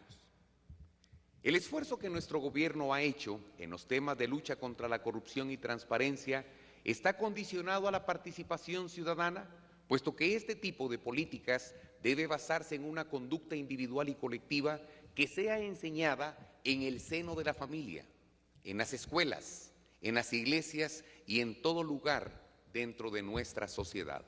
El esfuerzo que nuestro gobierno ha hecho en los temas de lucha contra la corrupción y transparencia está condicionado a la participación ciudadana, puesto que este tipo de políticas debe basarse en una conducta individual y colectiva que sea enseñada en el seno de la familia, en las escuelas, en las iglesias y en todo lugar dentro de nuestra sociedad.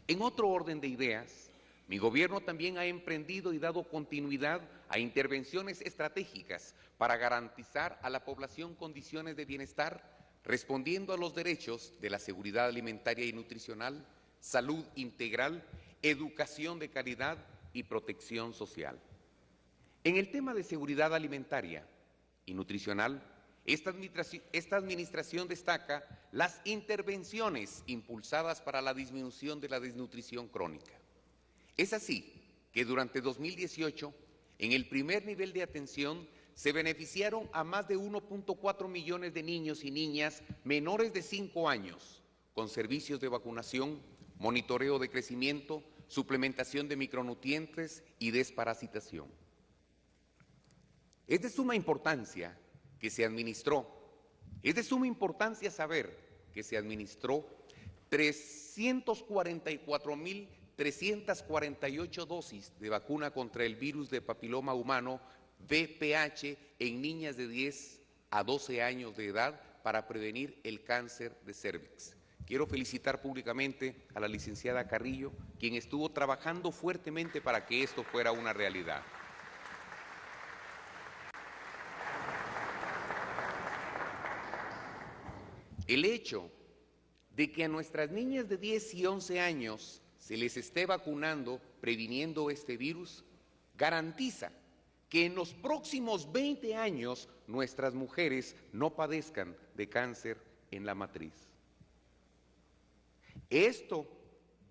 En otro orden de ideas, mi gobierno también ha emprendido y dado continuidad a intervenciones estratégicas para garantizar a la población condiciones de bienestar, respondiendo a los derechos de la seguridad alimentaria y nutricional, salud integral, educación de calidad y protección social. En el tema de seguridad alimentaria y nutricional, esta administración destaca las intervenciones impulsadas para la disminución de la desnutrición crónica. Es así que durante 2018, en el primer nivel de atención, se beneficiaron a más de 1.4 millones de niños y niñas menores de 5 años con servicios de vacunación, monitoreo de crecimiento, suplementación de micronutrientes y desparasitación. Es de suma importancia que se administró, es de suma importancia saber que se administró 344.348 dosis de vacuna contra el virus de papiloma humano VPH en niñas de 10 a 12 años de edad para prevenir el cáncer de cérvix. Quiero felicitar públicamente a la licenciada Carrillo, quien estuvo trabajando fuertemente para que esto fuera una realidad. El hecho de que a nuestras niñas de 10 y 11 años se les esté vacunando previniendo este virus garantiza que en los próximos 20 años nuestras mujeres no padezcan de cáncer en la matriz. Esto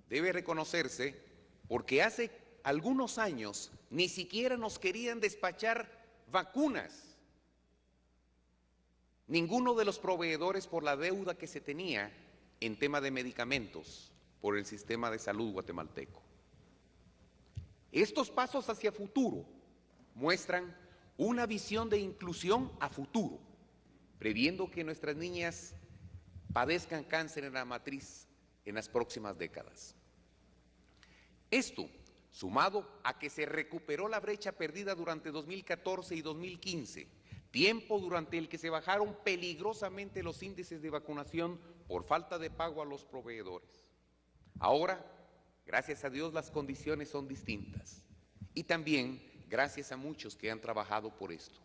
debe reconocerse porque hace algunos años ni siquiera nos querían despachar vacunas. Ninguno de los proveedores por la deuda que se tenía en tema de medicamentos por el sistema de salud guatemalteco. Estos pasos hacia futuro muestran una visión de inclusión a futuro, previendo que nuestras niñas padezcan cáncer en la matriz en las próximas décadas. Esto, sumado a que se recuperó la brecha perdida durante 2014 y 2015, tiempo durante el que se bajaron peligrosamente los índices de vacunación por falta de pago a los proveedores, Ahora, gracias a Dios, las condiciones son distintas y también gracias a muchos que han trabajado por esto.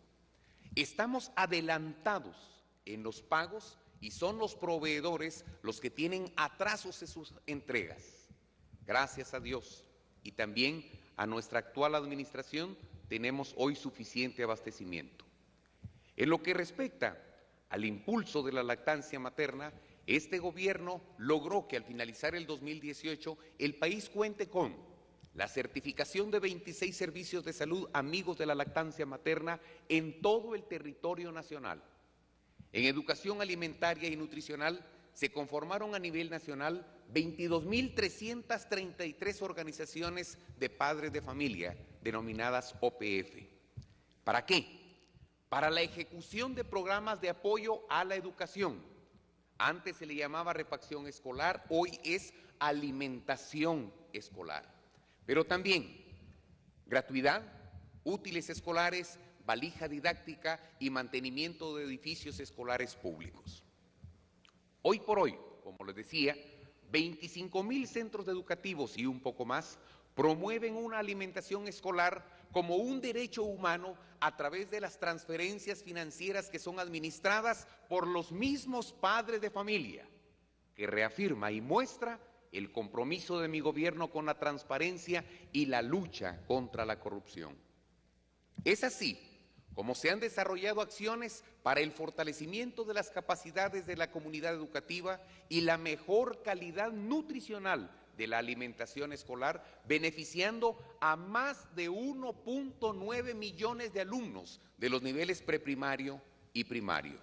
Estamos adelantados en los pagos y son los proveedores los que tienen atrasos en sus entregas. Gracias a Dios y también a nuestra actual administración tenemos hoy suficiente abastecimiento. En lo que respecta al impulso de la lactancia materna, este gobierno logró que al finalizar el 2018 el país cuente con la certificación de 26 servicios de salud amigos de la lactancia materna en todo el territorio nacional. En educación alimentaria y nutricional se conformaron a nivel nacional 22.333 organizaciones de padres de familia, denominadas OPF. ¿Para qué? Para la ejecución de programas de apoyo a la educación. Antes se le llamaba refacción escolar, hoy es alimentación escolar. Pero también gratuidad, útiles escolares, valija didáctica y mantenimiento de edificios escolares públicos. Hoy por hoy, como les decía, 25.000 centros educativos y un poco más promueven una alimentación escolar como un derecho humano a través de las transferencias financieras que son administradas por los mismos padres de familia, que reafirma y muestra el compromiso de mi gobierno con la transparencia y la lucha contra la corrupción. Es así como se han desarrollado acciones para el fortalecimiento de las capacidades de la comunidad educativa y la mejor calidad nutricional de la alimentación escolar, beneficiando a más de 1.9 millones de alumnos de los niveles preprimario y primario.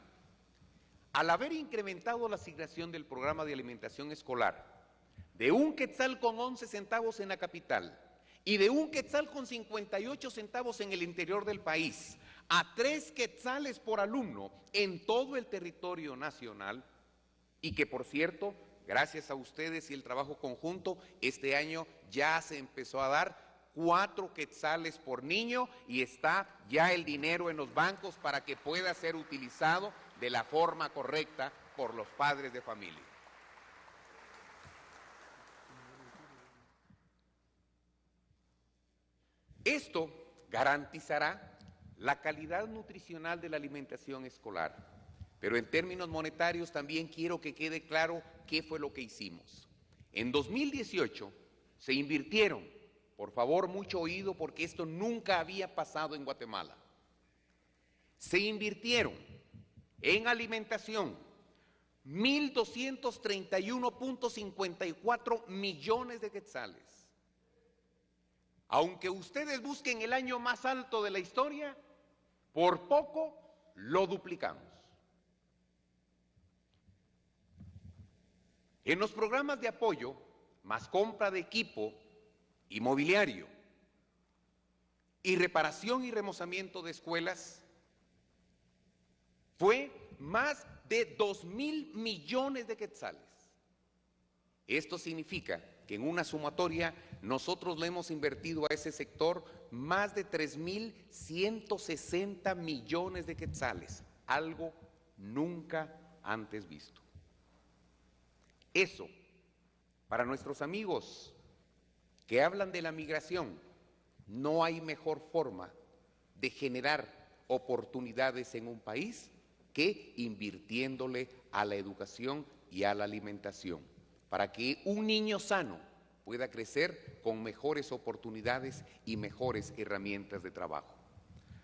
Al haber incrementado la asignación del programa de alimentación escolar de 1 quetzal con 11 centavos en la capital y de 1 quetzal con 58 centavos en el interior del país, a 3 quetzales por alumno en todo el territorio nacional, y que por cierto, gracias a ustedes y el trabajo conjunto, este año ya se empezó a dar 4 quetzales por niño y está ya el dinero en los bancos para que pueda ser utilizado de la forma correcta por los padres de familia. Esto garantizará la calidad nutricional de la alimentación escolar, pero en términos monetarios también quiero que quede claro qué fue lo que hicimos. En 2018 se invirtieron, por favor, mucho oído porque esto nunca había pasado en Guatemala, se invirtieron en alimentación 1.231.54 millones de quetzales. Aunque ustedes busquen el año más alto de la historia, por poco lo duplicamos. En los programas de apoyo, más compra de equipo y mobiliario, y reparación y remozamiento de escuelas, fue más de 2.000 millones de quetzales. Esto significa que en una sumatoria nosotros le hemos invertido a ese sector más de 3.160 millones de quetzales, algo nunca antes visto. Eso, para nuestros amigos que hablan de la migración, no hay mejor forma de generar oportunidades en un país que invirtiéndole a la educación y a la alimentación, para que un niño sano pueda crecer con mejores oportunidades y mejores herramientas de trabajo.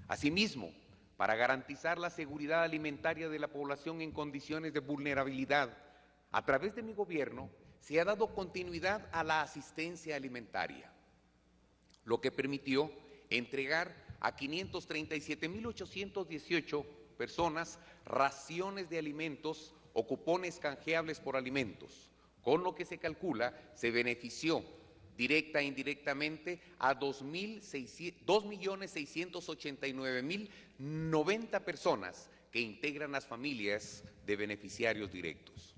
Asimismo, para garantizar la seguridad alimentaria de la población en condiciones de vulnerabilidad, a través de mi gobierno se ha dado continuidad a la asistencia alimentaria, lo que permitió entregar a 537.818 personas raciones de alimentos o cupones canjeables por alimentos, con lo que se calcula se benefició directa e indirectamente a 2.689.090 personas que integran las familias de beneficiarios directos.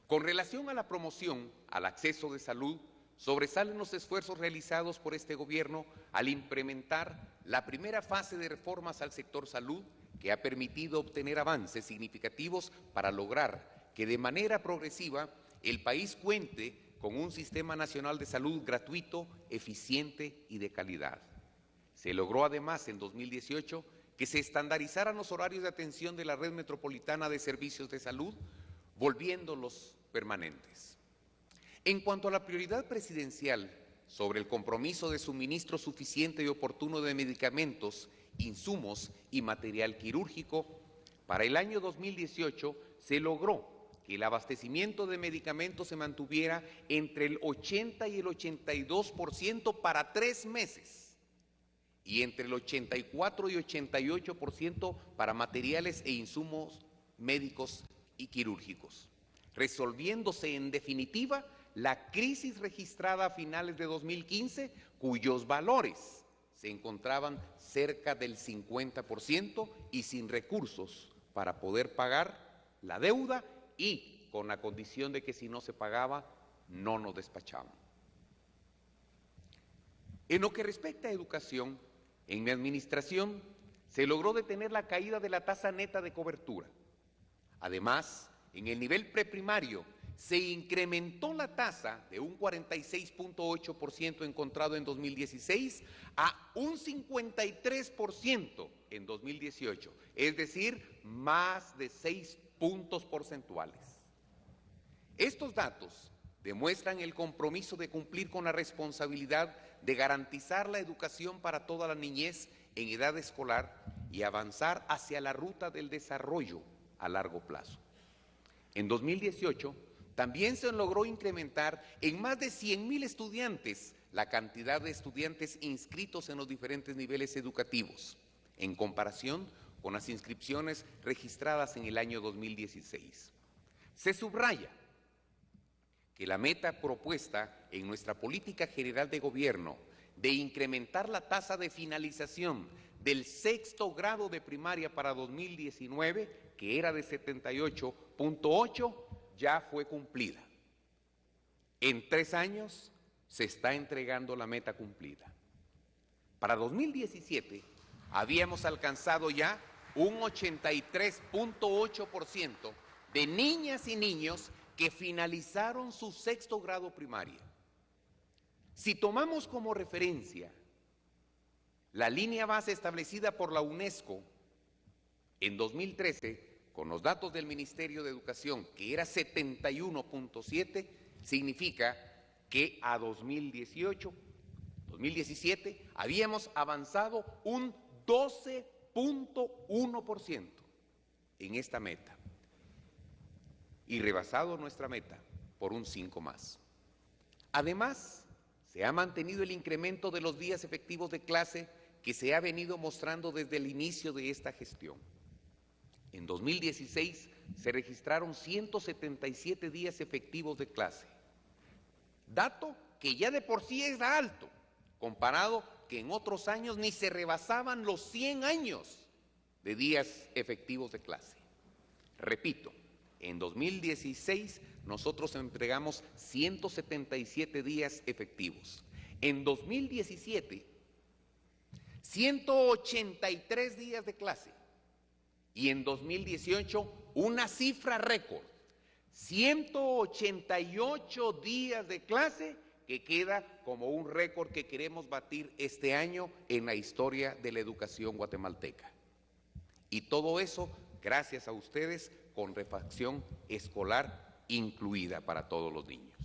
Con relación a la promoción al acceso de salud, sobresalen los esfuerzos realizados por este gobierno al implementar la primera fase de reformas al sector salud, que ha permitido obtener avances significativos para lograr que de manera progresiva el país cuente con un sistema nacional de salud gratuito, eficiente y de calidad. Se logró además en 2018 que se estandarizaran los horarios de atención de la red metropolitana de servicios de salud, volviéndolos permanentes. En cuanto a la prioridad presidencial sobre el compromiso de suministro suficiente y oportuno de medicamentos, insumos y material quirúrgico, para el año 2018 se logró que el abastecimiento de medicamentos se mantuviera entre el 80 y el 82% para 3 meses y entre el 84 y 88% para materiales e insumos médicos y quirúrgicos, resolviéndose en definitiva la crisis registrada a finales de 2015, cuyos valores se encontraban cerca del 50% y sin recursos para poder pagar la deuda y con la condición de que si no se pagaba, no nos despachaban. En lo que respecta a educación, en mi administración se logró detener la caída de la tasa neta de cobertura. Además, en el nivel preprimario se incrementó la tasa de un 46.8% encontrado en 2016 a un 53% en 2018, es decir, más de 6 puntos porcentuales. Estos datos demuestran el compromiso de cumplir con la responsabilidad de garantizar la educación para toda la niñez en edad escolar y avanzar hacia la ruta del desarrollo a largo plazo. En 2018, también se logró incrementar en más de 100,000 estudiantes la cantidad de estudiantes inscritos en los diferentes niveles educativos, en comparación con las inscripciones registradas en el año 2016. Se subraya que la meta propuesta en nuestra política general de gobierno de incrementar la tasa de finalización del 6º grado de primaria para 2019, que era de 78.8, ya fue cumplida. En 3 años se está entregando la meta cumplida. Para 2017 habíamos alcanzado ya un 83.8% de niñas y niños que finalizaron su 6º grado primaria. Si tomamos como referencia la línea base establecida por la UNESCO en 2013, con los datos del Ministerio de Educación, que era 71.7, significa que a 2017 habíamos avanzado un 12.1% en esta meta y rebasado nuestra meta por un 5 más. Además, se ha mantenido el incremento de los días efectivos de clase que se ha venido mostrando desde el inicio de esta gestión. En 2016 se registraron 177 días efectivos de clase, dato que ya de por sí era alto, comparado que en otros años ni se rebasaban los 100 años de días efectivos de clase. Repito, en 2016 nosotros entregamos 177 días efectivos. En 2017, 183 días de clase. Y en 2018, una cifra récord, 188 días de clase, que queda como un récord que queremos batir este año en la historia de la educación guatemalteca. Y todo eso gracias a ustedes, con refacción escolar incluida para todos los niños.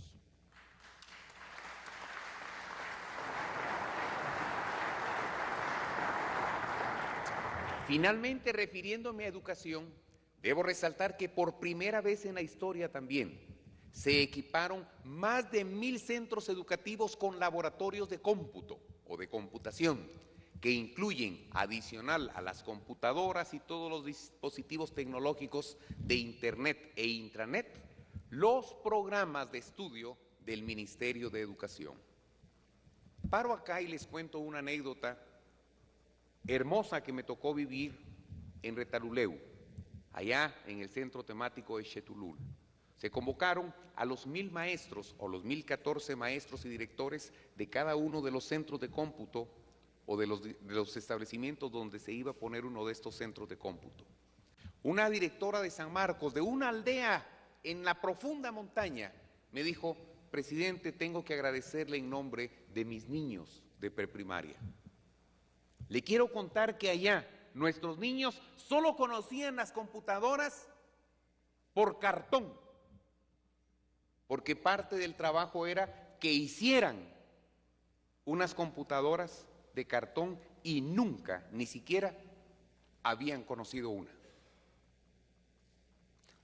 Finalmente, refiriéndome a educación, debo resaltar que por primera vez en la historia también se equiparon más de 1,000 centros educativos con laboratorios de cómputo o de computación, que incluyen, adicional a las computadoras y todos los dispositivos tecnológicos de Internet e intranet, los programas de estudio del Ministerio de Educación. Paro acá y les cuento una anécdota hermosa que me tocó vivir en Retaluleu, allá en el centro temático de Xetulul. Se convocaron a los 1,000 maestros o los 1,014 maestros y directores de cada uno de los centros de cómputo o de los establecimientos donde se iba a poner uno de estos centros de cómputo. Una directora de San Marcos, de una aldea en la profunda montaña, me dijo, presidente, tengo que agradecerle en nombre de mis niños de preprimaria. Le quiero contar que allá nuestros niños solo conocían las computadoras por cartón, porque parte del trabajo era que hicieran unas computadoras de cartón y nunca, ni siquiera, habían conocido una.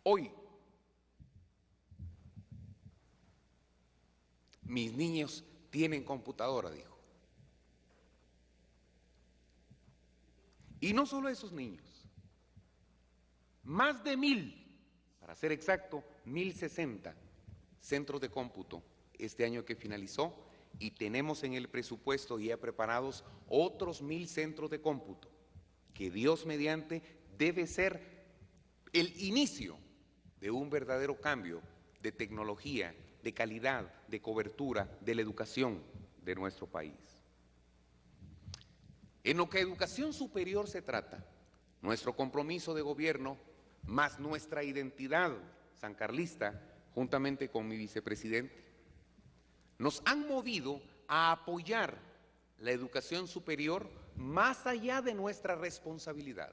Hoy, mis niños tienen computadora, dijo. Y no solo esos niños, más de 1000, para ser exacto, 1060 centros de cómputo este año que finalizó, y tenemos en el presupuesto ya preparados otros 1000 centros de cómputo, que Dios mediante debe ser el inicio de un verdadero cambio de tecnología, de calidad, de cobertura, de la educación de nuestro país. En lo que a educación superior se trata, nuestro compromiso de gobierno, más nuestra identidad sancarlista, juntamente con mi vicepresidente, nos han movido a apoyar la educación superior más allá de nuestra responsabilidad.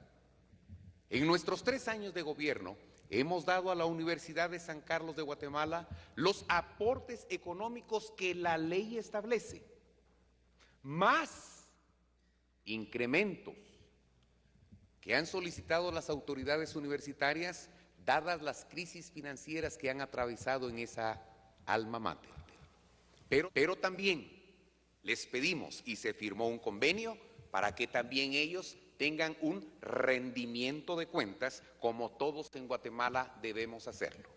En nuestros 3 años de gobierno, hemos dado a la Universidad de San Carlos de Guatemala los aportes económicos que la ley establece, más incrementos que han solicitado las autoridades universitarias, dadas las crisis financieras que han atravesado en esa alma mater. Pero también les pedimos, y se firmó un convenio, para que también ellos tengan un rendimiento de cuentas, como todos en Guatemala debemos hacerlo.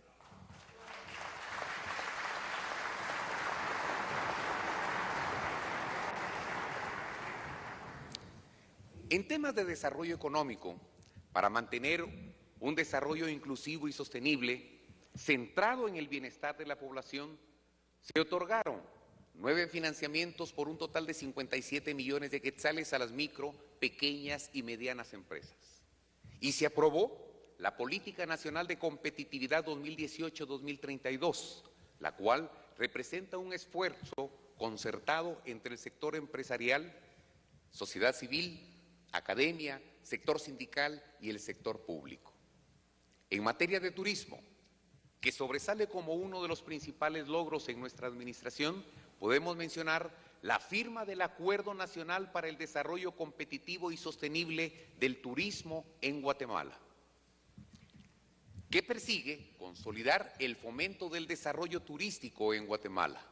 En temas de desarrollo económico, para mantener un desarrollo inclusivo y sostenible, centrado en el bienestar de la población, se otorgaron 9 financiamientos por un total de 57 millones de quetzales a las micro, pequeñas y medianas empresas. Y se aprobó la Política Nacional de Competitividad 2018-2032, la cual representa un esfuerzo concertado entre el sector empresarial, sociedad civil, academia, sector sindical y el sector público. En materia de turismo, que sobresale como uno de los principales logros en nuestra administración, podemos mencionar la firma del Acuerdo Nacional para el Desarrollo Competitivo y Sostenible del Turismo en Guatemala, que persigue consolidar el fomento del desarrollo turístico en Guatemala.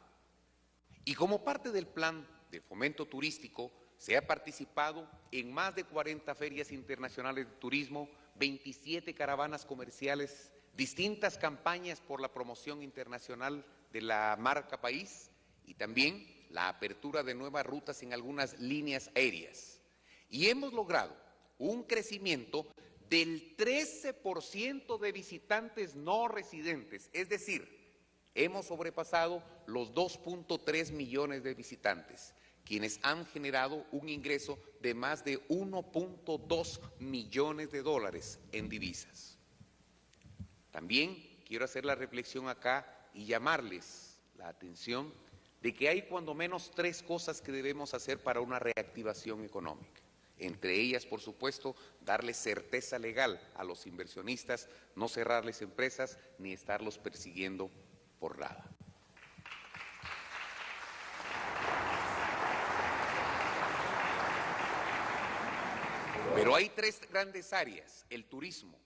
Y como parte del plan de fomento turístico, se ha participado en más de 40 ferias internacionales de turismo, 27 caravanas comerciales, distintas campañas por la promoción internacional de la marca país y también la apertura de nuevas rutas en algunas líneas aéreas. Y hemos logrado un crecimiento del 13% de visitantes no residentes, es decir, hemos sobrepasado los 2.3 millones de visitantes, quienes han generado un ingreso de más de 1.2 millones de dólares en divisas. También quiero hacer la reflexión acá y llamarles la atención de que hay cuando menos 3 cosas que debemos hacer para una reactivación económica. Entre ellas, por supuesto, darle certeza legal a los inversionistas, no cerrarles empresas ni estarlos persiguiendo por nada. Pero hay 3 grandes áreas: el turismo,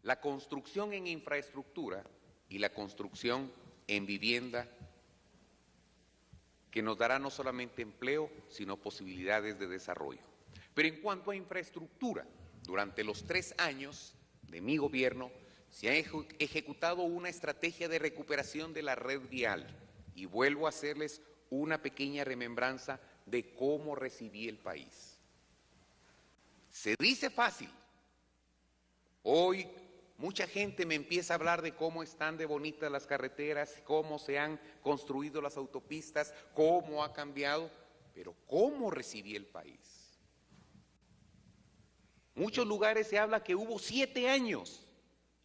la construcción en infraestructura y la construcción en vivienda, que nos dará no solamente empleo, sino posibilidades de desarrollo. Pero en cuanto a infraestructura, durante los 3 años de mi gobierno se ha ejecutado una estrategia de recuperación de la red vial, y vuelvo a hacerles una pequeña remembranza de cómo recibí el país. Se dice fácil. Hoy mucha gente me empieza a hablar de cómo están de bonitas las carreteras, cómo se han construido las autopistas, cómo ha cambiado, pero ¿cómo recibí el país? Muchos lugares se habla que hubo 7 años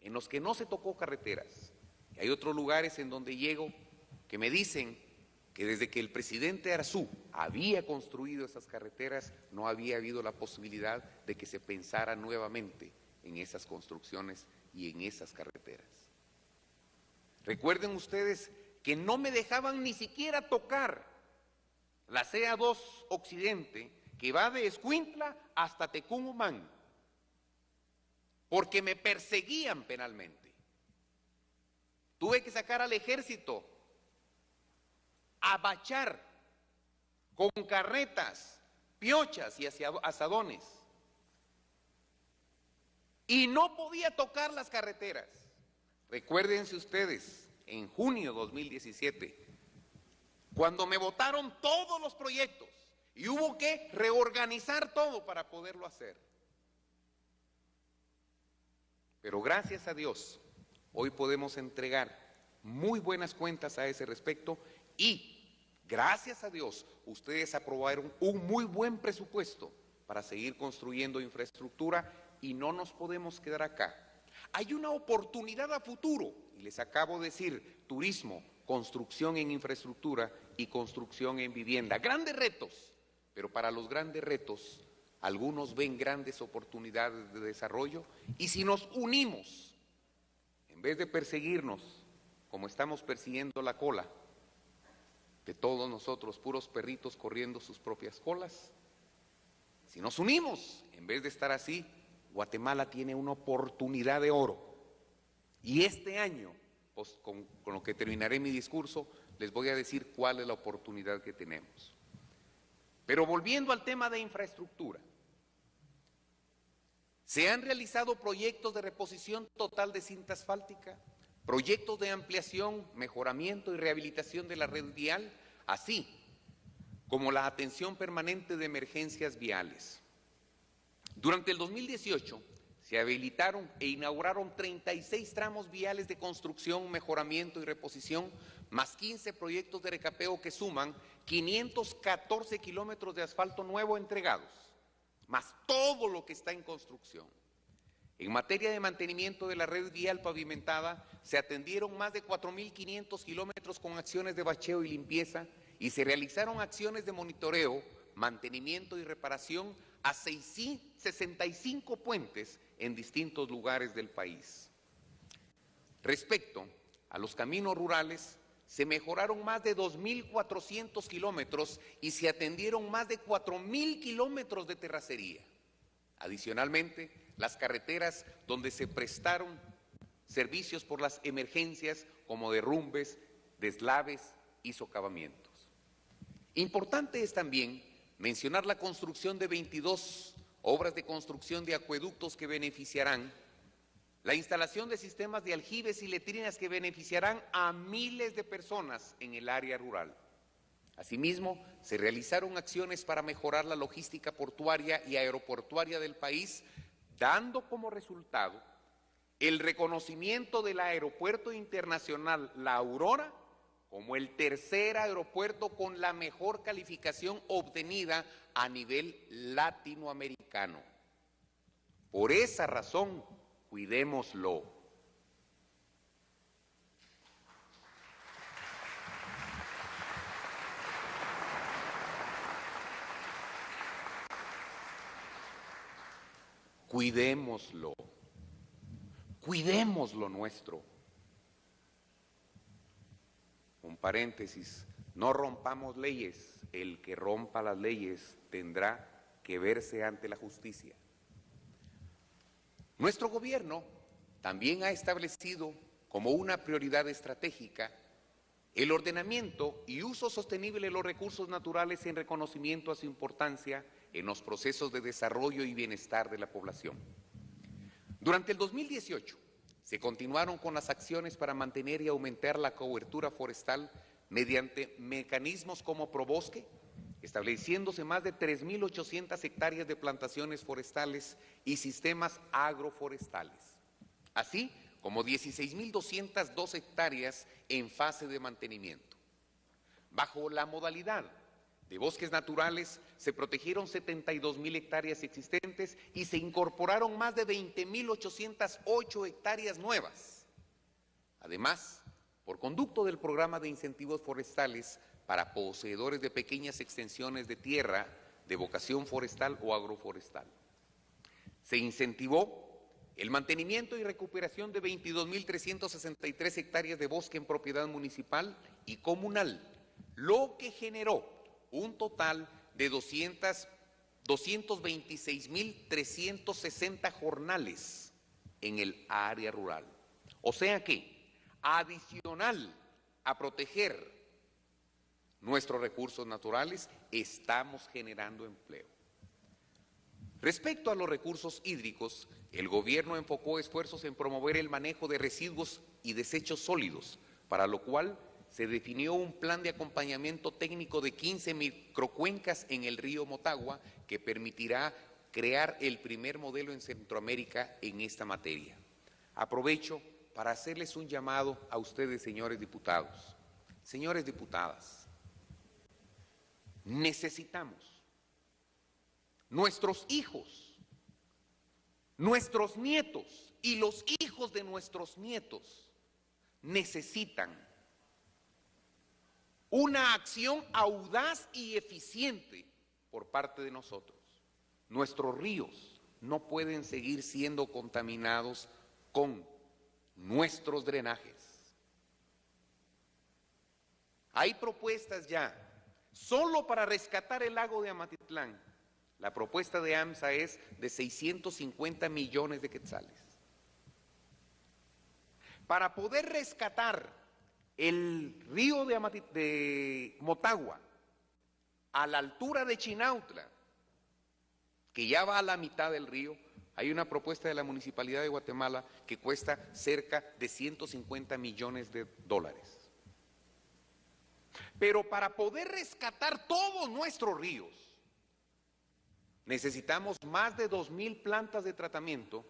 en los que no se tocó carreteras. Y hay otros lugares en donde llego que me dicen que desde que el presidente Arzú había construido esas carreteras, no había habido la posibilidad de que se pensara nuevamente en esas construcciones y en esas carreteras. Recuerden ustedes que no me dejaban ni siquiera tocar la CA2 Occidente, que va de Escuintla hasta Tecumumán, porque me perseguían penalmente. Tuve que sacar al ejército a bachar con carretas, piochas y asadones. Y no podía tocar las carreteras. Recuérdense ustedes, en junio de 2017, cuando me votaron todos los proyectos y hubo que reorganizar todo para poderlo hacer. Pero gracias a Dios, hoy podemos entregar muy buenas cuentas a ese respecto y, gracias a Dios, ustedes aprobaron un muy buen presupuesto para seguir construyendo infraestructura y no nos podemos quedar acá. Hay una oportunidad a futuro, y les acabo de decir, turismo, construcción en infraestructura y construcción en vivienda. Grandes retos, pero para los grandes retos, algunos ven grandes oportunidades de desarrollo y si nos unimos, en vez de perseguirnos como estamos persiguiendo la cola de todos nosotros, puros perritos corriendo sus propias colas, si nos unimos, en vez de estar así, Guatemala tiene una oportunidad de oro. Y este año, pues, con lo que terminaré mi discurso, les voy a decir cuál es la oportunidad que tenemos. Pero volviendo al tema de infraestructura, se han realizado proyectos de reposición total de cinta asfáltica, proyectos de ampliación, mejoramiento y rehabilitación de la red vial, así como la atención permanente de emergencias viales. Durante el 2018 se habilitaron e inauguraron 36 tramos viales de construcción, mejoramiento y reposición, más 15 proyectos de recapeo que suman 514 kilómetros de asfalto nuevo entregados, más todo lo que está en construcción. En materia de mantenimiento de la red vial pavimentada, se atendieron más de 4.500 kilómetros con acciones de bacheo y limpieza y se realizaron acciones de monitoreo, mantenimiento y reparación a 65 puentes en distintos lugares del país. Respecto a los caminos rurales, se mejoraron más de 2.400 kilómetros y se atendieron más de 4.000 kilómetros de terracería. Adicionalmente, las carreteras donde se prestaron servicios por las emergencias como derrumbes, deslaves y socavamientos. Importante es también mencionar la construcción de 22 obras de construcción de acueductos que beneficiarán, la instalación de sistemas de aljibes y letrinas que beneficiarán a miles de personas en el área rural. Asimismo, se realizaron acciones para mejorar la logística portuaria y aeroportuaria del país, dando como resultado el reconocimiento del Aeropuerto Internacional La Aurora como el tercer aeropuerto con la mejor calificación obtenida a nivel latinoamericano. Por esa razón, cuidémoslo. Cuidémoslo. Cuidemos lo nuestro. Un paréntesis, no rompamos leyes, el que rompa las leyes tendrá que verse ante la justicia. Nuestro gobierno también ha establecido como una prioridad estratégica el ordenamiento y uso sostenible de los recursos naturales en reconocimiento a su importancia en los procesos de desarrollo y bienestar de la población. Durante el 2018, se continuaron con las acciones para mantener y aumentar la cobertura forestal mediante mecanismos como Probosque, estableciéndose más de 3.800 hectáreas de plantaciones forestales y sistemas agroforestales, así como 16.202 hectáreas en fase de mantenimiento. Bajo la modalidad de bosques naturales, se protegieron 72.000 hectáreas existentes y se incorporaron más de 20.808 hectáreas nuevas. Además, por conducto del programa de incentivos forestales para poseedores de pequeñas extensiones de tierra de vocación forestal o agroforestal. Se incentivó el mantenimiento y recuperación de 22.363 hectáreas de bosque en propiedad municipal y comunal, lo que generó un total de 226.360 jornales en el área rural. O sea que, adicional a proteger nuestros recursos naturales, estamos generando empleo. Respecto a los recursos hídricos, el gobierno enfocó esfuerzos en promover el manejo de residuos y desechos sólidos, para lo cual se definió un plan de acompañamiento técnico de 15 microcuencas en el río Motagua que permitirá crear el primer modelo en Centroamérica en esta materia. Aprovecho para hacerles un llamado a ustedes, señores diputados. Señores diputadas, necesitamos nuestros hijos, nuestros nietos y los hijos de nuestros nietos necesitan una acción audaz y eficiente por parte de nosotros. Nuestros ríos no pueden seguir siendo contaminados con nuestros drenajes. Hay propuestas ya, solo para rescatar el lago de Amatitlán. La propuesta de AMSA es de 650 millones de quetzales. Para poder rescatar el río de Motagua a la altura de Chinautla, que ya va a la mitad del río, hay una propuesta de la Municipalidad de Guatemala que cuesta cerca de 150 millones de dólares. Pero para poder rescatar todos nuestros ríos, necesitamos más de 2,000 plantas de tratamiento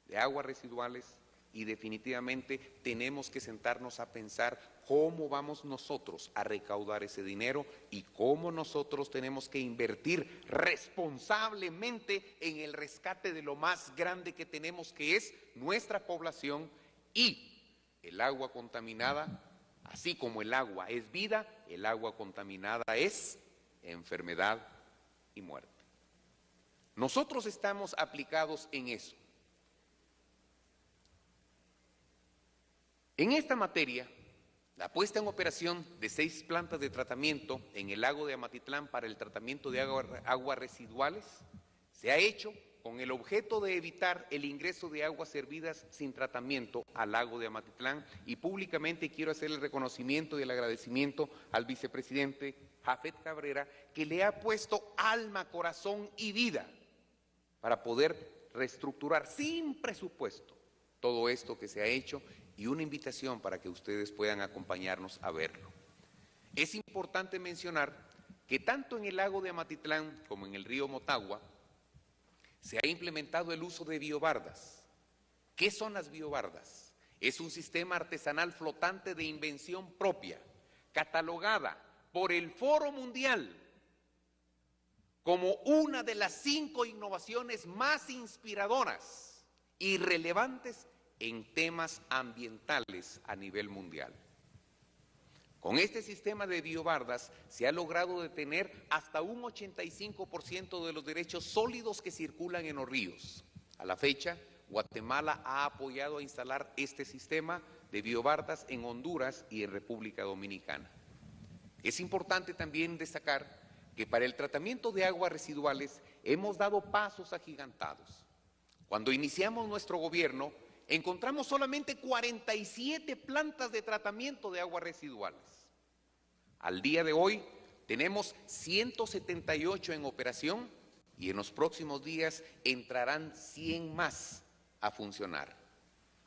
de aguas residuales y definitivamente tenemos que sentarnos a pensar cómo vamos nosotros a recaudar ese dinero y cómo nosotros tenemos que invertir responsablemente en el rescate de lo más grande que tenemos, que es nuestra población y el agua contaminada. Así como el agua es vida, el agua contaminada es enfermedad y muerte. Nosotros estamos aplicados en eso. En esta materia, la puesta en operación de 6 plantas de tratamiento en el lago de Amatitlán para el tratamiento de aguas residuales se ha hecho con el objeto de evitar el ingreso de aguas servidas sin tratamiento al lago de Amatitlán, y públicamente quiero hacer el reconocimiento y el agradecimiento al vicepresidente Jafet Cabrera, que le ha puesto alma, corazón y vida para poder reestructurar sin presupuesto todo esto que se ha hecho, y una invitación para que ustedes puedan acompañarnos a verlo. Es importante mencionar que tanto en el lago de Amatitlán como en el río Motagua se ha implementado el uso de biobardas. ¿Qué son las biobardas? Es un sistema artesanal flotante de invención propia, catalogada por el Foro Mundial como una de las 5 innovaciones más inspiradoras y relevantes en temas ambientales a nivel mundial. Con este sistema de biobardas se ha logrado detener hasta un 85% de los derechos sólidos que circulan en los ríos. A la fecha, Guatemala ha apoyado a instalar este sistema de biobardas en Honduras y en República Dominicana. Es importante también destacar que para el tratamiento de aguas residuales hemos dado pasos agigantados. Cuando iniciamos nuestro gobierno, encontramos solamente 47 plantas de tratamiento de aguas residuales. Al día de hoy tenemos 178 en operación y en los próximos días entrarán 100 más a funcionar.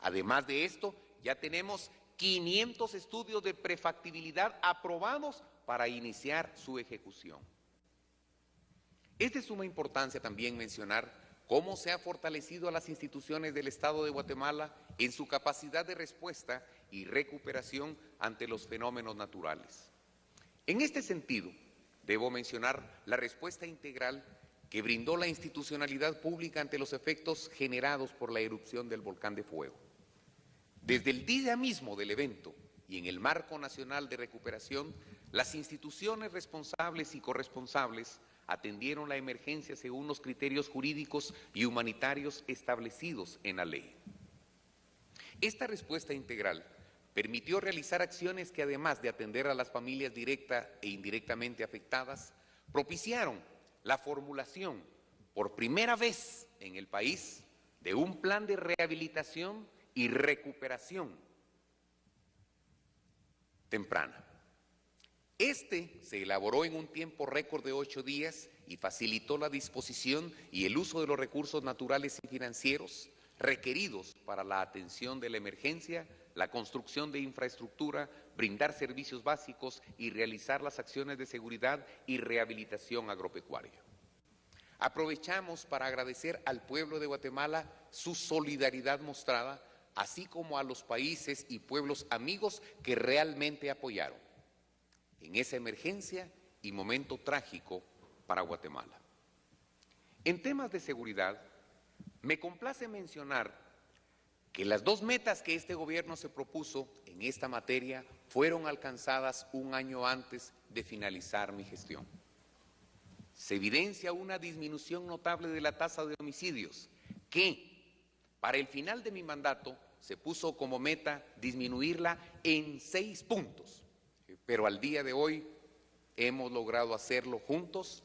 Además de esto, ya tenemos 500 estudios de prefactibilidad aprobados para iniciar su ejecución. Es de suma importancia también mencionar cómo se ha fortalecido a las instituciones del Estado de Guatemala en su capacidad de respuesta y recuperación ante los fenómenos naturales. En este sentido, debo mencionar la respuesta integral que brindó la institucionalidad pública ante los efectos generados por la erupción del volcán de fuego. Desde el día mismo del evento, y en el Marco Nacional de Recuperación, las instituciones responsables y corresponsables atendieron la emergencia según los criterios jurídicos y humanitarios establecidos en la ley. Esta respuesta integral permitió realizar acciones que, además de atender a las familias directa e indirectamente afectadas, propiciaron la formulación por primera vez en el país de un plan de rehabilitación y recuperación temprana. Este se elaboró en un tiempo récord de 8 días y facilitó la disposición y el uso de los recursos naturales y financieros requeridos para la atención de la emergencia, la construcción de infraestructura, brindar servicios básicos y realizar las acciones de seguridad y rehabilitación agropecuaria. Aprovechamos para agradecer al pueblo de Guatemala su solidaridad mostrada, así como a los países y pueblos amigos que realmente apoyaron en esa emergencia y momento trágico para Guatemala. En temas de seguridad, me complace mencionar que las 2 metas que este gobierno se propuso en esta materia fueron alcanzadas un año antes de finalizar mi gestión. Se evidencia una disminución notable de la tasa de homicidios que, para el final de mi mandato, se puso como meta disminuirla en 6 puntos. Pero al día de hoy hemos logrado hacerlo juntos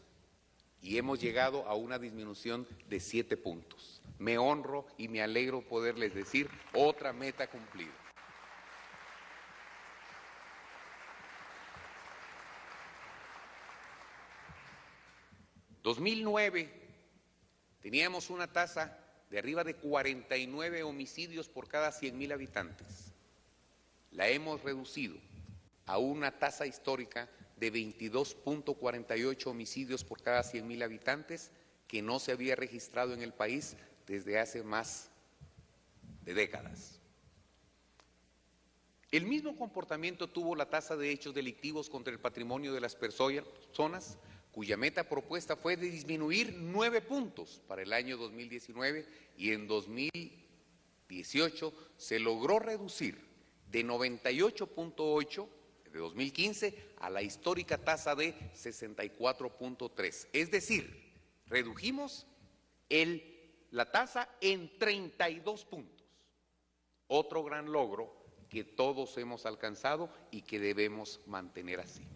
y hemos llegado a una disminución de 7 puntos. Me honro y me alegro poderles decir otra meta cumplida. En 2009 teníamos una tasa de arriba de 49 homicidios por cada 100,000 habitantes. La hemos reducido a una tasa histórica de 22.48 homicidios por cada 100,000 habitantes que no se había registrado en el país desde hace más de décadas. El mismo comportamiento tuvo la tasa de hechos delictivos contra el patrimonio de las personas, cuya meta propuesta fue de disminuir 9 puntos para el año 2019 y en 2018 se logró reducir de 98.8 de 2015 a la histórica tasa de 64.3. Es decir, redujimos la tasa en 32 puntos. Otro gran logro que todos hemos alcanzado y que debemos mantener así.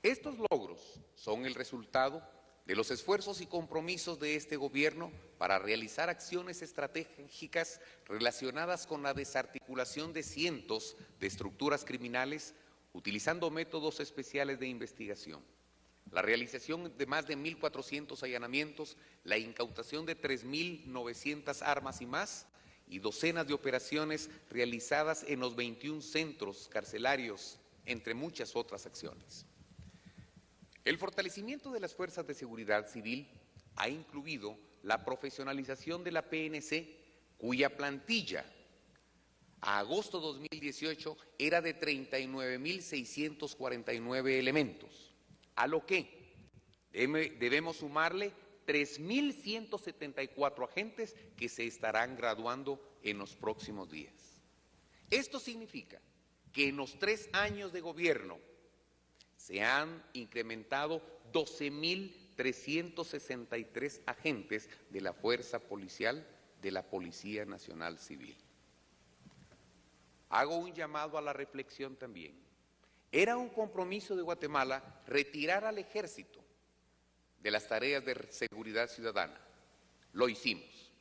Estos logros son el resultado de los esfuerzos y compromisos de este gobierno para realizar acciones estratégicas relacionadas con la desarticulación de cientos de estructuras criminales utilizando métodos especiales de investigación, la realización de más de 1.400 allanamientos, la incautación de 3.900 armas y más, y docenas de operaciones realizadas en los 21 centros carcelarios, entre muchas otras acciones. El fortalecimiento de las fuerzas de seguridad civil ha incluido la profesionalización de la PNC, cuya plantilla a agosto 2018 era de 39.649 elementos, a lo que debemos sumarle 3.174 agentes que se estarán graduando en los próximos días. Esto significa que en los 3 años de gobierno se han incrementado 12.363 agentes de la fuerza policial de la Policía Nacional Civil. Hago un llamado a la reflexión también. Era un compromiso de Guatemala retirar al ejército de las tareas de seguridad ciudadana. Lo hicimos.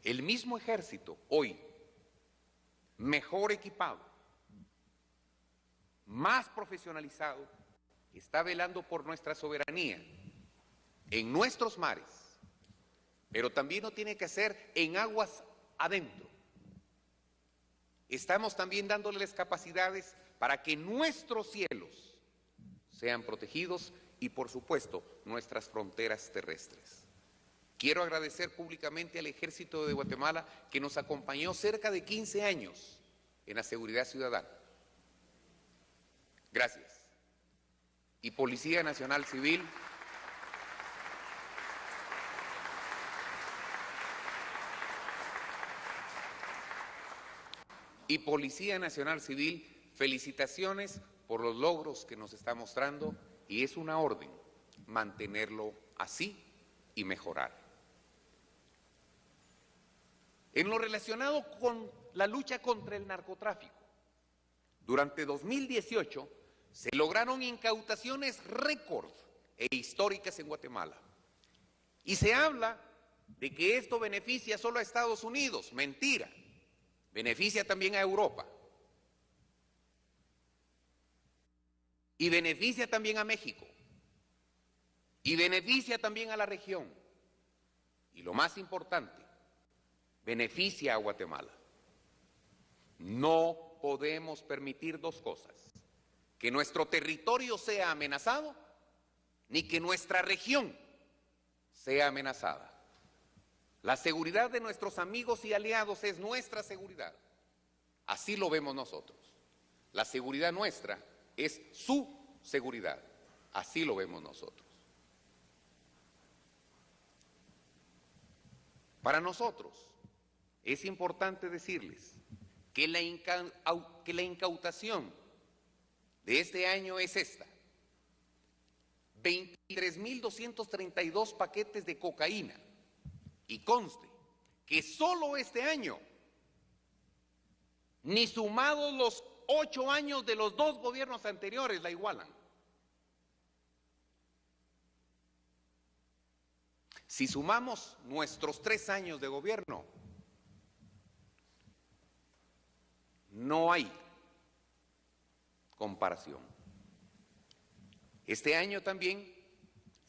El mismo ejército hoy, mejor equipado, más profesionalizado, está velando por nuestra soberanía en nuestros mares, pero también lo tiene que hacer en aguas adentro. Estamos también dándoles capacidades para que nuestros cielos sean protegidos y, por supuesto, nuestras fronteras terrestres. Quiero agradecer públicamente al Ejército de Guatemala que nos acompañó cerca de 15 años en la seguridad ciudadana. Gracias. Y Policía Nacional Civil, y Policía Nacional Civil, felicitaciones por los logros que nos está mostrando y es una orden mantenerlo así y mejorar. En lo relacionado con la lucha contra el narcotráfico, durante 2018 se lograron incautaciones récord e históricas en Guatemala. Y se habla de que esto beneficia solo a Estados Unidos. Mentira, beneficia también a Europa. Y beneficia también a México. Y beneficia también a la región. Y lo más importante, beneficia a Guatemala. No podemos permitir dos cosas: que nuestro territorio sea amenazado, ni que nuestra región sea amenazada. La seguridad de nuestros amigos y aliados es nuestra seguridad. Así lo vemos nosotros. La seguridad nuestra es su seguridad. Así lo vemos nosotros. Para nosotros es importante decirles que la incautación de este año es esta: 23.232 paquetes de cocaína. Y conste que solo este año, ni sumados los 8 años de los 2 gobiernos anteriores, la igualan. Si sumamos nuestros 3 años de gobierno, no hay comparación. Este año también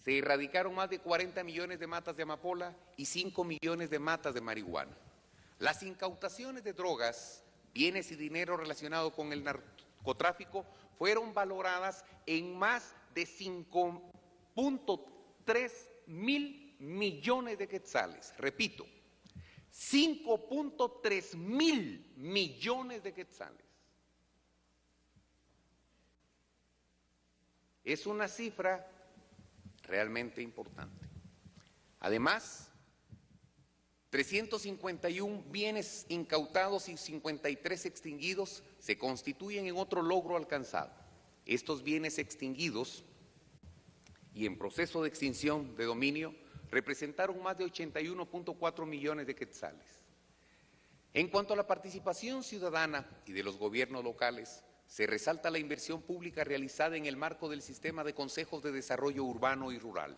se erradicaron más de 40 millones de matas de amapola y 5 millones de matas de marihuana. Las incautaciones de drogas, bienes y dinero relacionado con el narcotráfico fueron valoradas en más de 5.3 mil millones de quetzales. Repito, 5.3 mil millones de quetzales. Es una cifra realmente importante. Además, 351 bienes incautados y 53 extinguidos se constituyen en otro logro alcanzado. Estos bienes extinguidos y en proceso de extinción de dominio representaron más de 81.4 millones de quetzales. En cuanto a la participación ciudadana y de los gobiernos locales, se resalta la inversión pública realizada en el marco del sistema de consejos de desarrollo urbano y rural.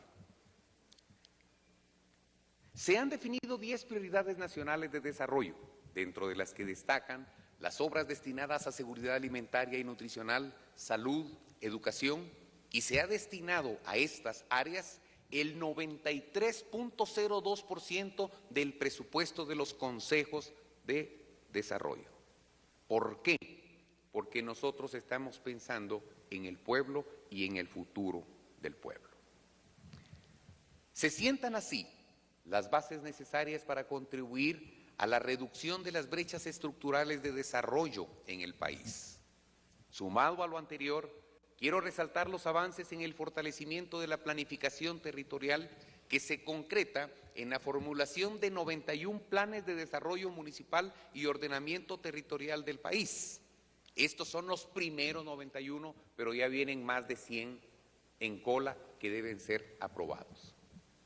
Se han definido 10 prioridades nacionales de desarrollo, dentro de las que destacan las obras destinadas a seguridad alimentaria y nutricional, salud, educación, y se ha destinado a estas áreas el 93.02% del presupuesto de los consejos de desarrollo. ¿Por qué? Porque nosotros estamos pensando en el pueblo y en el futuro del pueblo. Se sientan así las bases necesarias para contribuir a la reducción de las brechas estructurales de desarrollo en el país. Sumado a lo anterior, quiero resaltar los avances en el fortalecimiento de la planificación territorial que se concreta en la formulación de 91 planes de desarrollo municipal y ordenamiento territorial del país. Estos son los primeros 91, pero ya vienen más de 100 en cola que deben ser aprobados.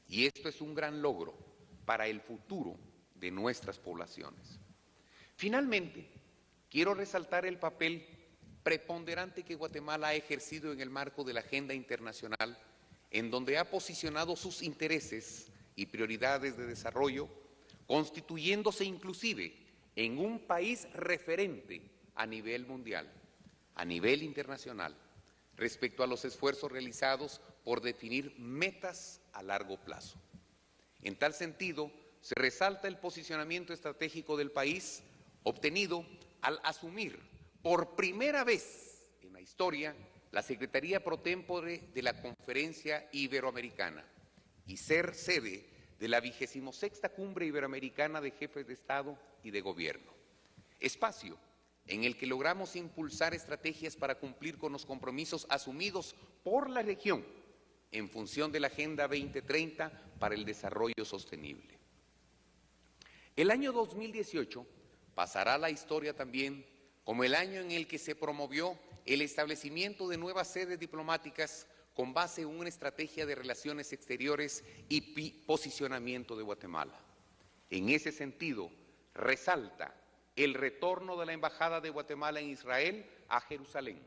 Y esto es un gran logro para el futuro de nuestras poblaciones. Finalmente, quiero resaltar el papel preponderante que Guatemala ha ejercido en el marco de la agenda internacional, en donde ha posicionado sus intereses y prioridades de desarrollo, constituyéndose inclusive en un país referente a nivel mundial, a nivel internacional, respecto a los esfuerzos realizados por definir metas a largo plazo. En tal sentido, se resalta el posicionamiento estratégico del país obtenido al asumir por primera vez en la historia la Secretaría Pro Tempore de la Conferencia Iberoamericana y ser sede de la 26ª Cumbre Iberoamericana de Jefes de Estado y de Gobierno. Espacio en el que logramos impulsar estrategias para cumplir con los compromisos asumidos por la región en función de la Agenda 2030 para el Desarrollo Sostenible. El año 2018 pasará a la historia también como el año en el que se promovió el establecimiento de nuevas sedes diplomáticas con base en una estrategia de relaciones exteriores y posicionamiento de Guatemala. En ese sentido, resalta el retorno de la Embajada de Guatemala en Israel a Jerusalén.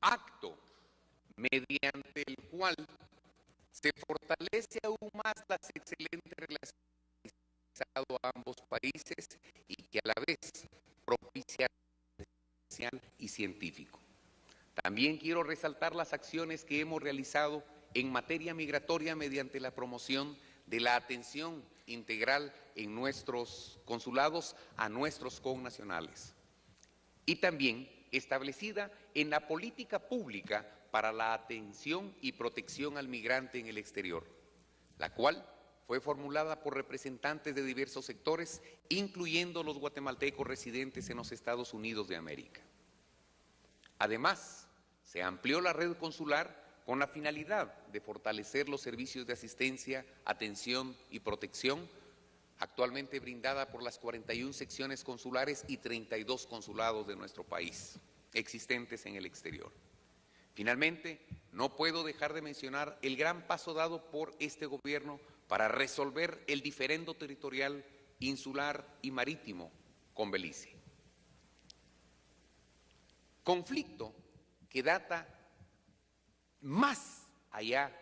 Acto mediante el cual se fortalece aún más las excelentes relaciones a ambos países y que a la vez propicia social y científico. También quiero resaltar las acciones que hemos realizado en materia migratoria mediante la promoción de la atención integral en nuestros consulados a nuestros connacionales y también establecida en la política pública para la atención y protección al migrante en el exterior, la cual fue formulada por representantes de diversos sectores, incluyendo los guatemaltecos residentes en los Estados Unidos de América. Además, se amplió la red consular con la finalidad de fortalecer los servicios de asistencia, atención y protección, actualmente brindada por las 41 secciones consulares y 32 consulados de nuestro país, existentes en el exterior. Finalmente, no puedo dejar de mencionar el gran paso dado por este gobierno para resolver el diferendo territorial, insular y marítimo con Belice. Conflicto que data más allá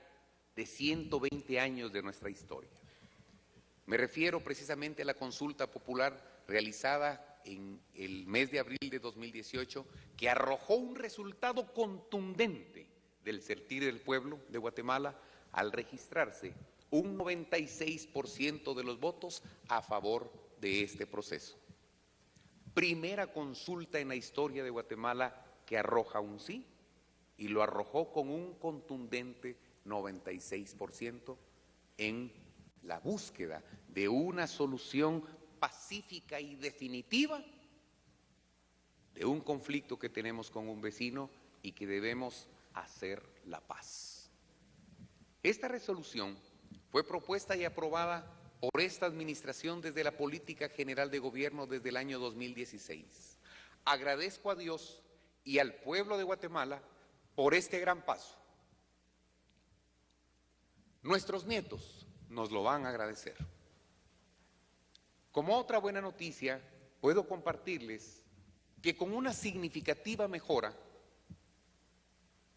de 120 años de nuestra historia. Me refiero precisamente a la consulta popular realizada en el mes de abril de 2018, que arrojó un resultado contundente del sentir del pueblo de Guatemala al registrarse un 96% de los votos a favor de este proceso. Primera consulta en la historia de Guatemala que arroja un sí, y lo arrojó con un contundente 96% en la búsqueda de una solución pacífica y definitiva de un conflicto que tenemos con un vecino y que debemos hacer la paz. Esta resolución fue propuesta y aprobada por esta administración desde la Política General de Gobierno desde el año 2016. Agradezco a Dios y al pueblo de Guatemala por este gran paso. Nuestros nietos nos lo van a agradecer. Como otra buena noticia, puedo compartirles que con una significativa mejora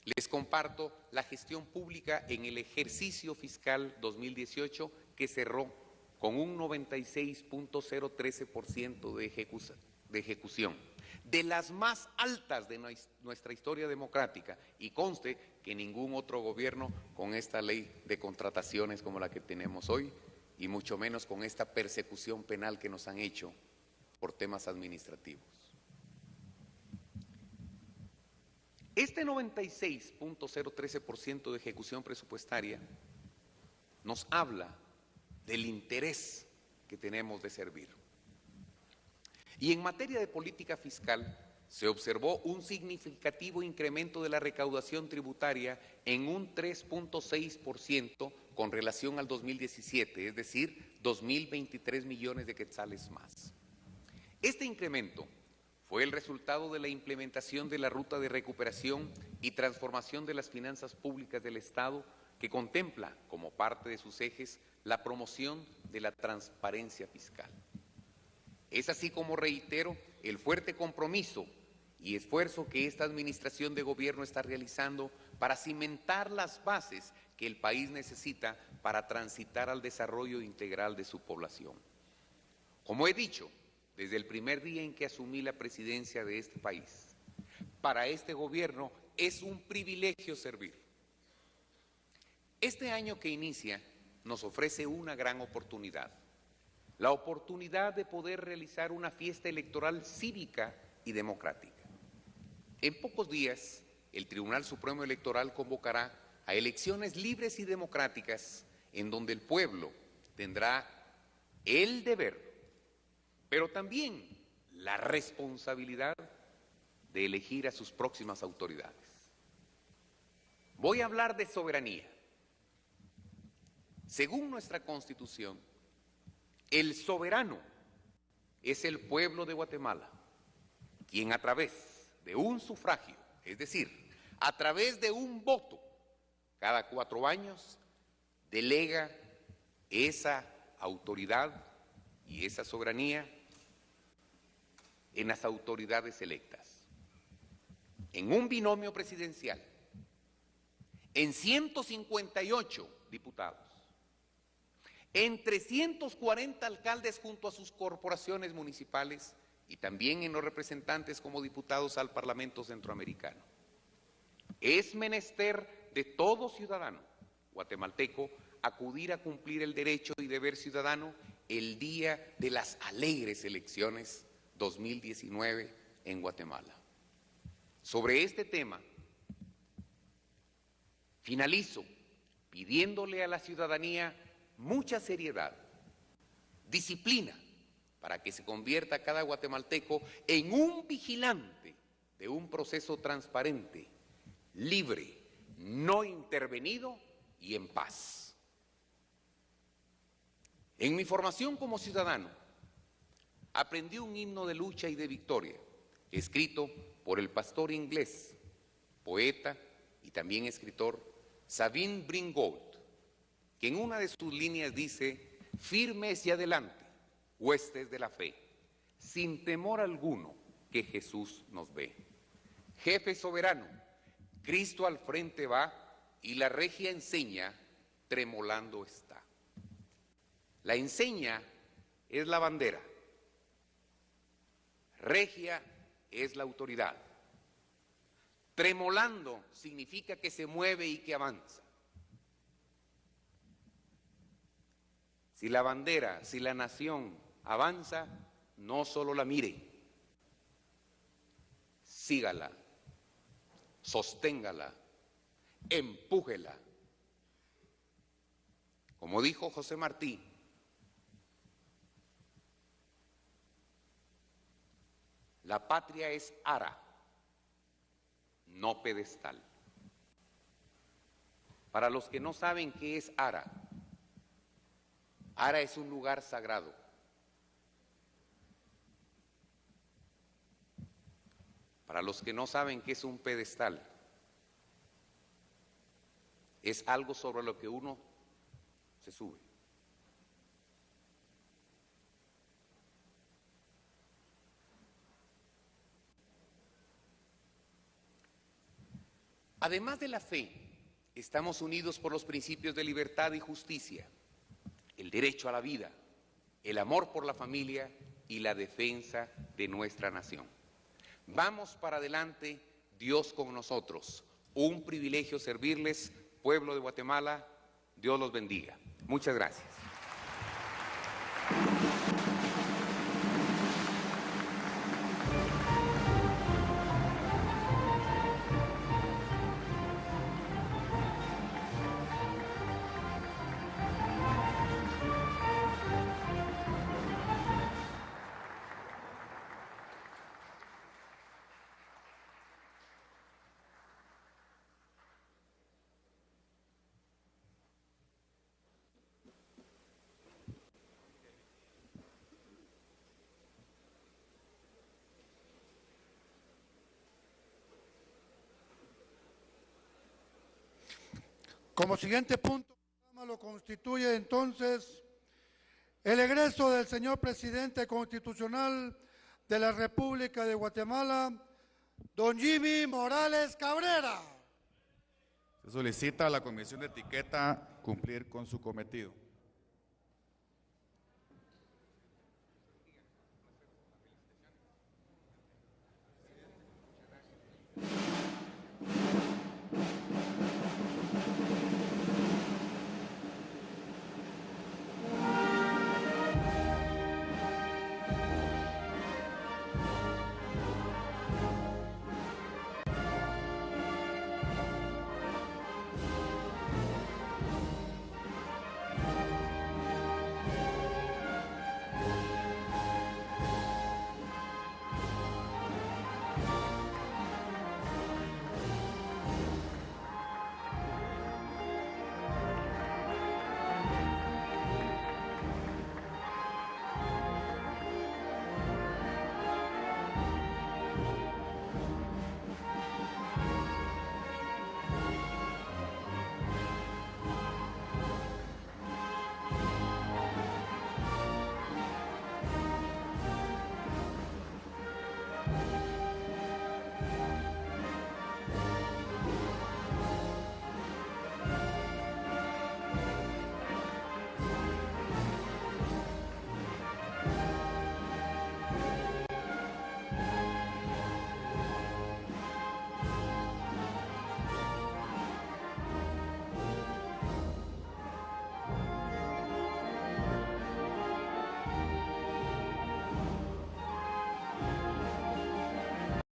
les comparto la gestión pública en el ejercicio fiscal 2018 que cerró con un 96.013% de ejecución, de las más altas de nuestra historia democrática, y conste que ningún otro gobierno con esta ley de contrataciones como la que tenemos hoy, y mucho menos con esta persecución penal que nos han hecho por temas administrativos. Este 96.013% de ejecución presupuestaria nos habla del interés que tenemos de servir. Y en materia de política fiscal, se observó un significativo incremento de la recaudación tributaria en un 3.6% con relación al 2017, es decir, 2.023 millones de quetzales más. Este incremento fue el resultado de la implementación de la Ruta de Recuperación y Transformación de las Finanzas Públicas del Estado, que contempla como parte de sus ejes la promoción de la transparencia fiscal. Es así como reitero el fuerte compromiso y esfuerzo que esta administración de gobierno está realizando para cimentar las bases que el país necesita para transitar al desarrollo integral de su población. Como he dicho, desde el primer día en que asumí la presidencia de este país, para este gobierno es un privilegio servir. Este año que inicia nos ofrece una gran oportunidad. la oportunidad de poder realizar una fiesta electoral cívica y democrática. En pocos días, el Tribunal Supremo Electoral convocará a elecciones libres y democráticas en donde el pueblo tendrá el deber, pero también la responsabilidad de elegir a sus próximas autoridades. Voy a hablar de soberanía. Según nuestra Constitución, el soberano es el pueblo de Guatemala, quien a través de un sufragio, es decir, a través de un voto, cada 4 años, delega esa autoridad y esa soberanía en las autoridades electas, en un binomio presidencial, en 158 diputados, en 340 alcaldes junto a sus corporaciones municipales y también en los representantes como diputados al Parlamento Centroamericano. Es menester de todo ciudadano guatemalteco acudir a cumplir el derecho y deber ciudadano el día de las alegres elecciones 2019 en Guatemala. Sobre este tema, finalizo pidiéndole a la ciudadanía mucha seriedad, disciplina, para que se convierta cada guatemalteco en un vigilante de un proceso transparente, libre, no intervenido y en paz. En mi formación como ciudadano, aprendí un himno de lucha y de victoria, escrito por el pastor inglés, poeta y también escritor Sabine Bringold, que en una de sus líneas dice: firmes y adelante, huestes de la fe, sin temor alguno que Jesús nos ve. Jefe soberano, Cristo al frente va y la regia enseña tremolando está. La enseña es la bandera, regia es la autoridad, tremolando significa que se mueve y que avanza. Si la bandera, si la nación avanza, no solo la mire, sígala, sosténgala, empújela. Como dijo José Martí, la patria es ara, no pedestal. Para los que no saben qué es ara, ara es un lugar sagrado. Para los que no saben qué es un pedestal, es algo sobre lo que uno se sube. Además de la fe, estamos unidos por los principios de libertad y justicia, el derecho a la vida, el amor por la familia y la defensa de nuestra nación. Vamos para adelante, Dios con nosotros. Un privilegio servirles, pueblo de Guatemala. Dios los bendiga. Muchas gracias. Como siguiente punto, lo constituye entonces el egreso del señor presidente constitucional de la República de Guatemala, don Jimmy Morales Cabrera. Se solicita a la Comisión de Etiqueta cumplir con su cometido.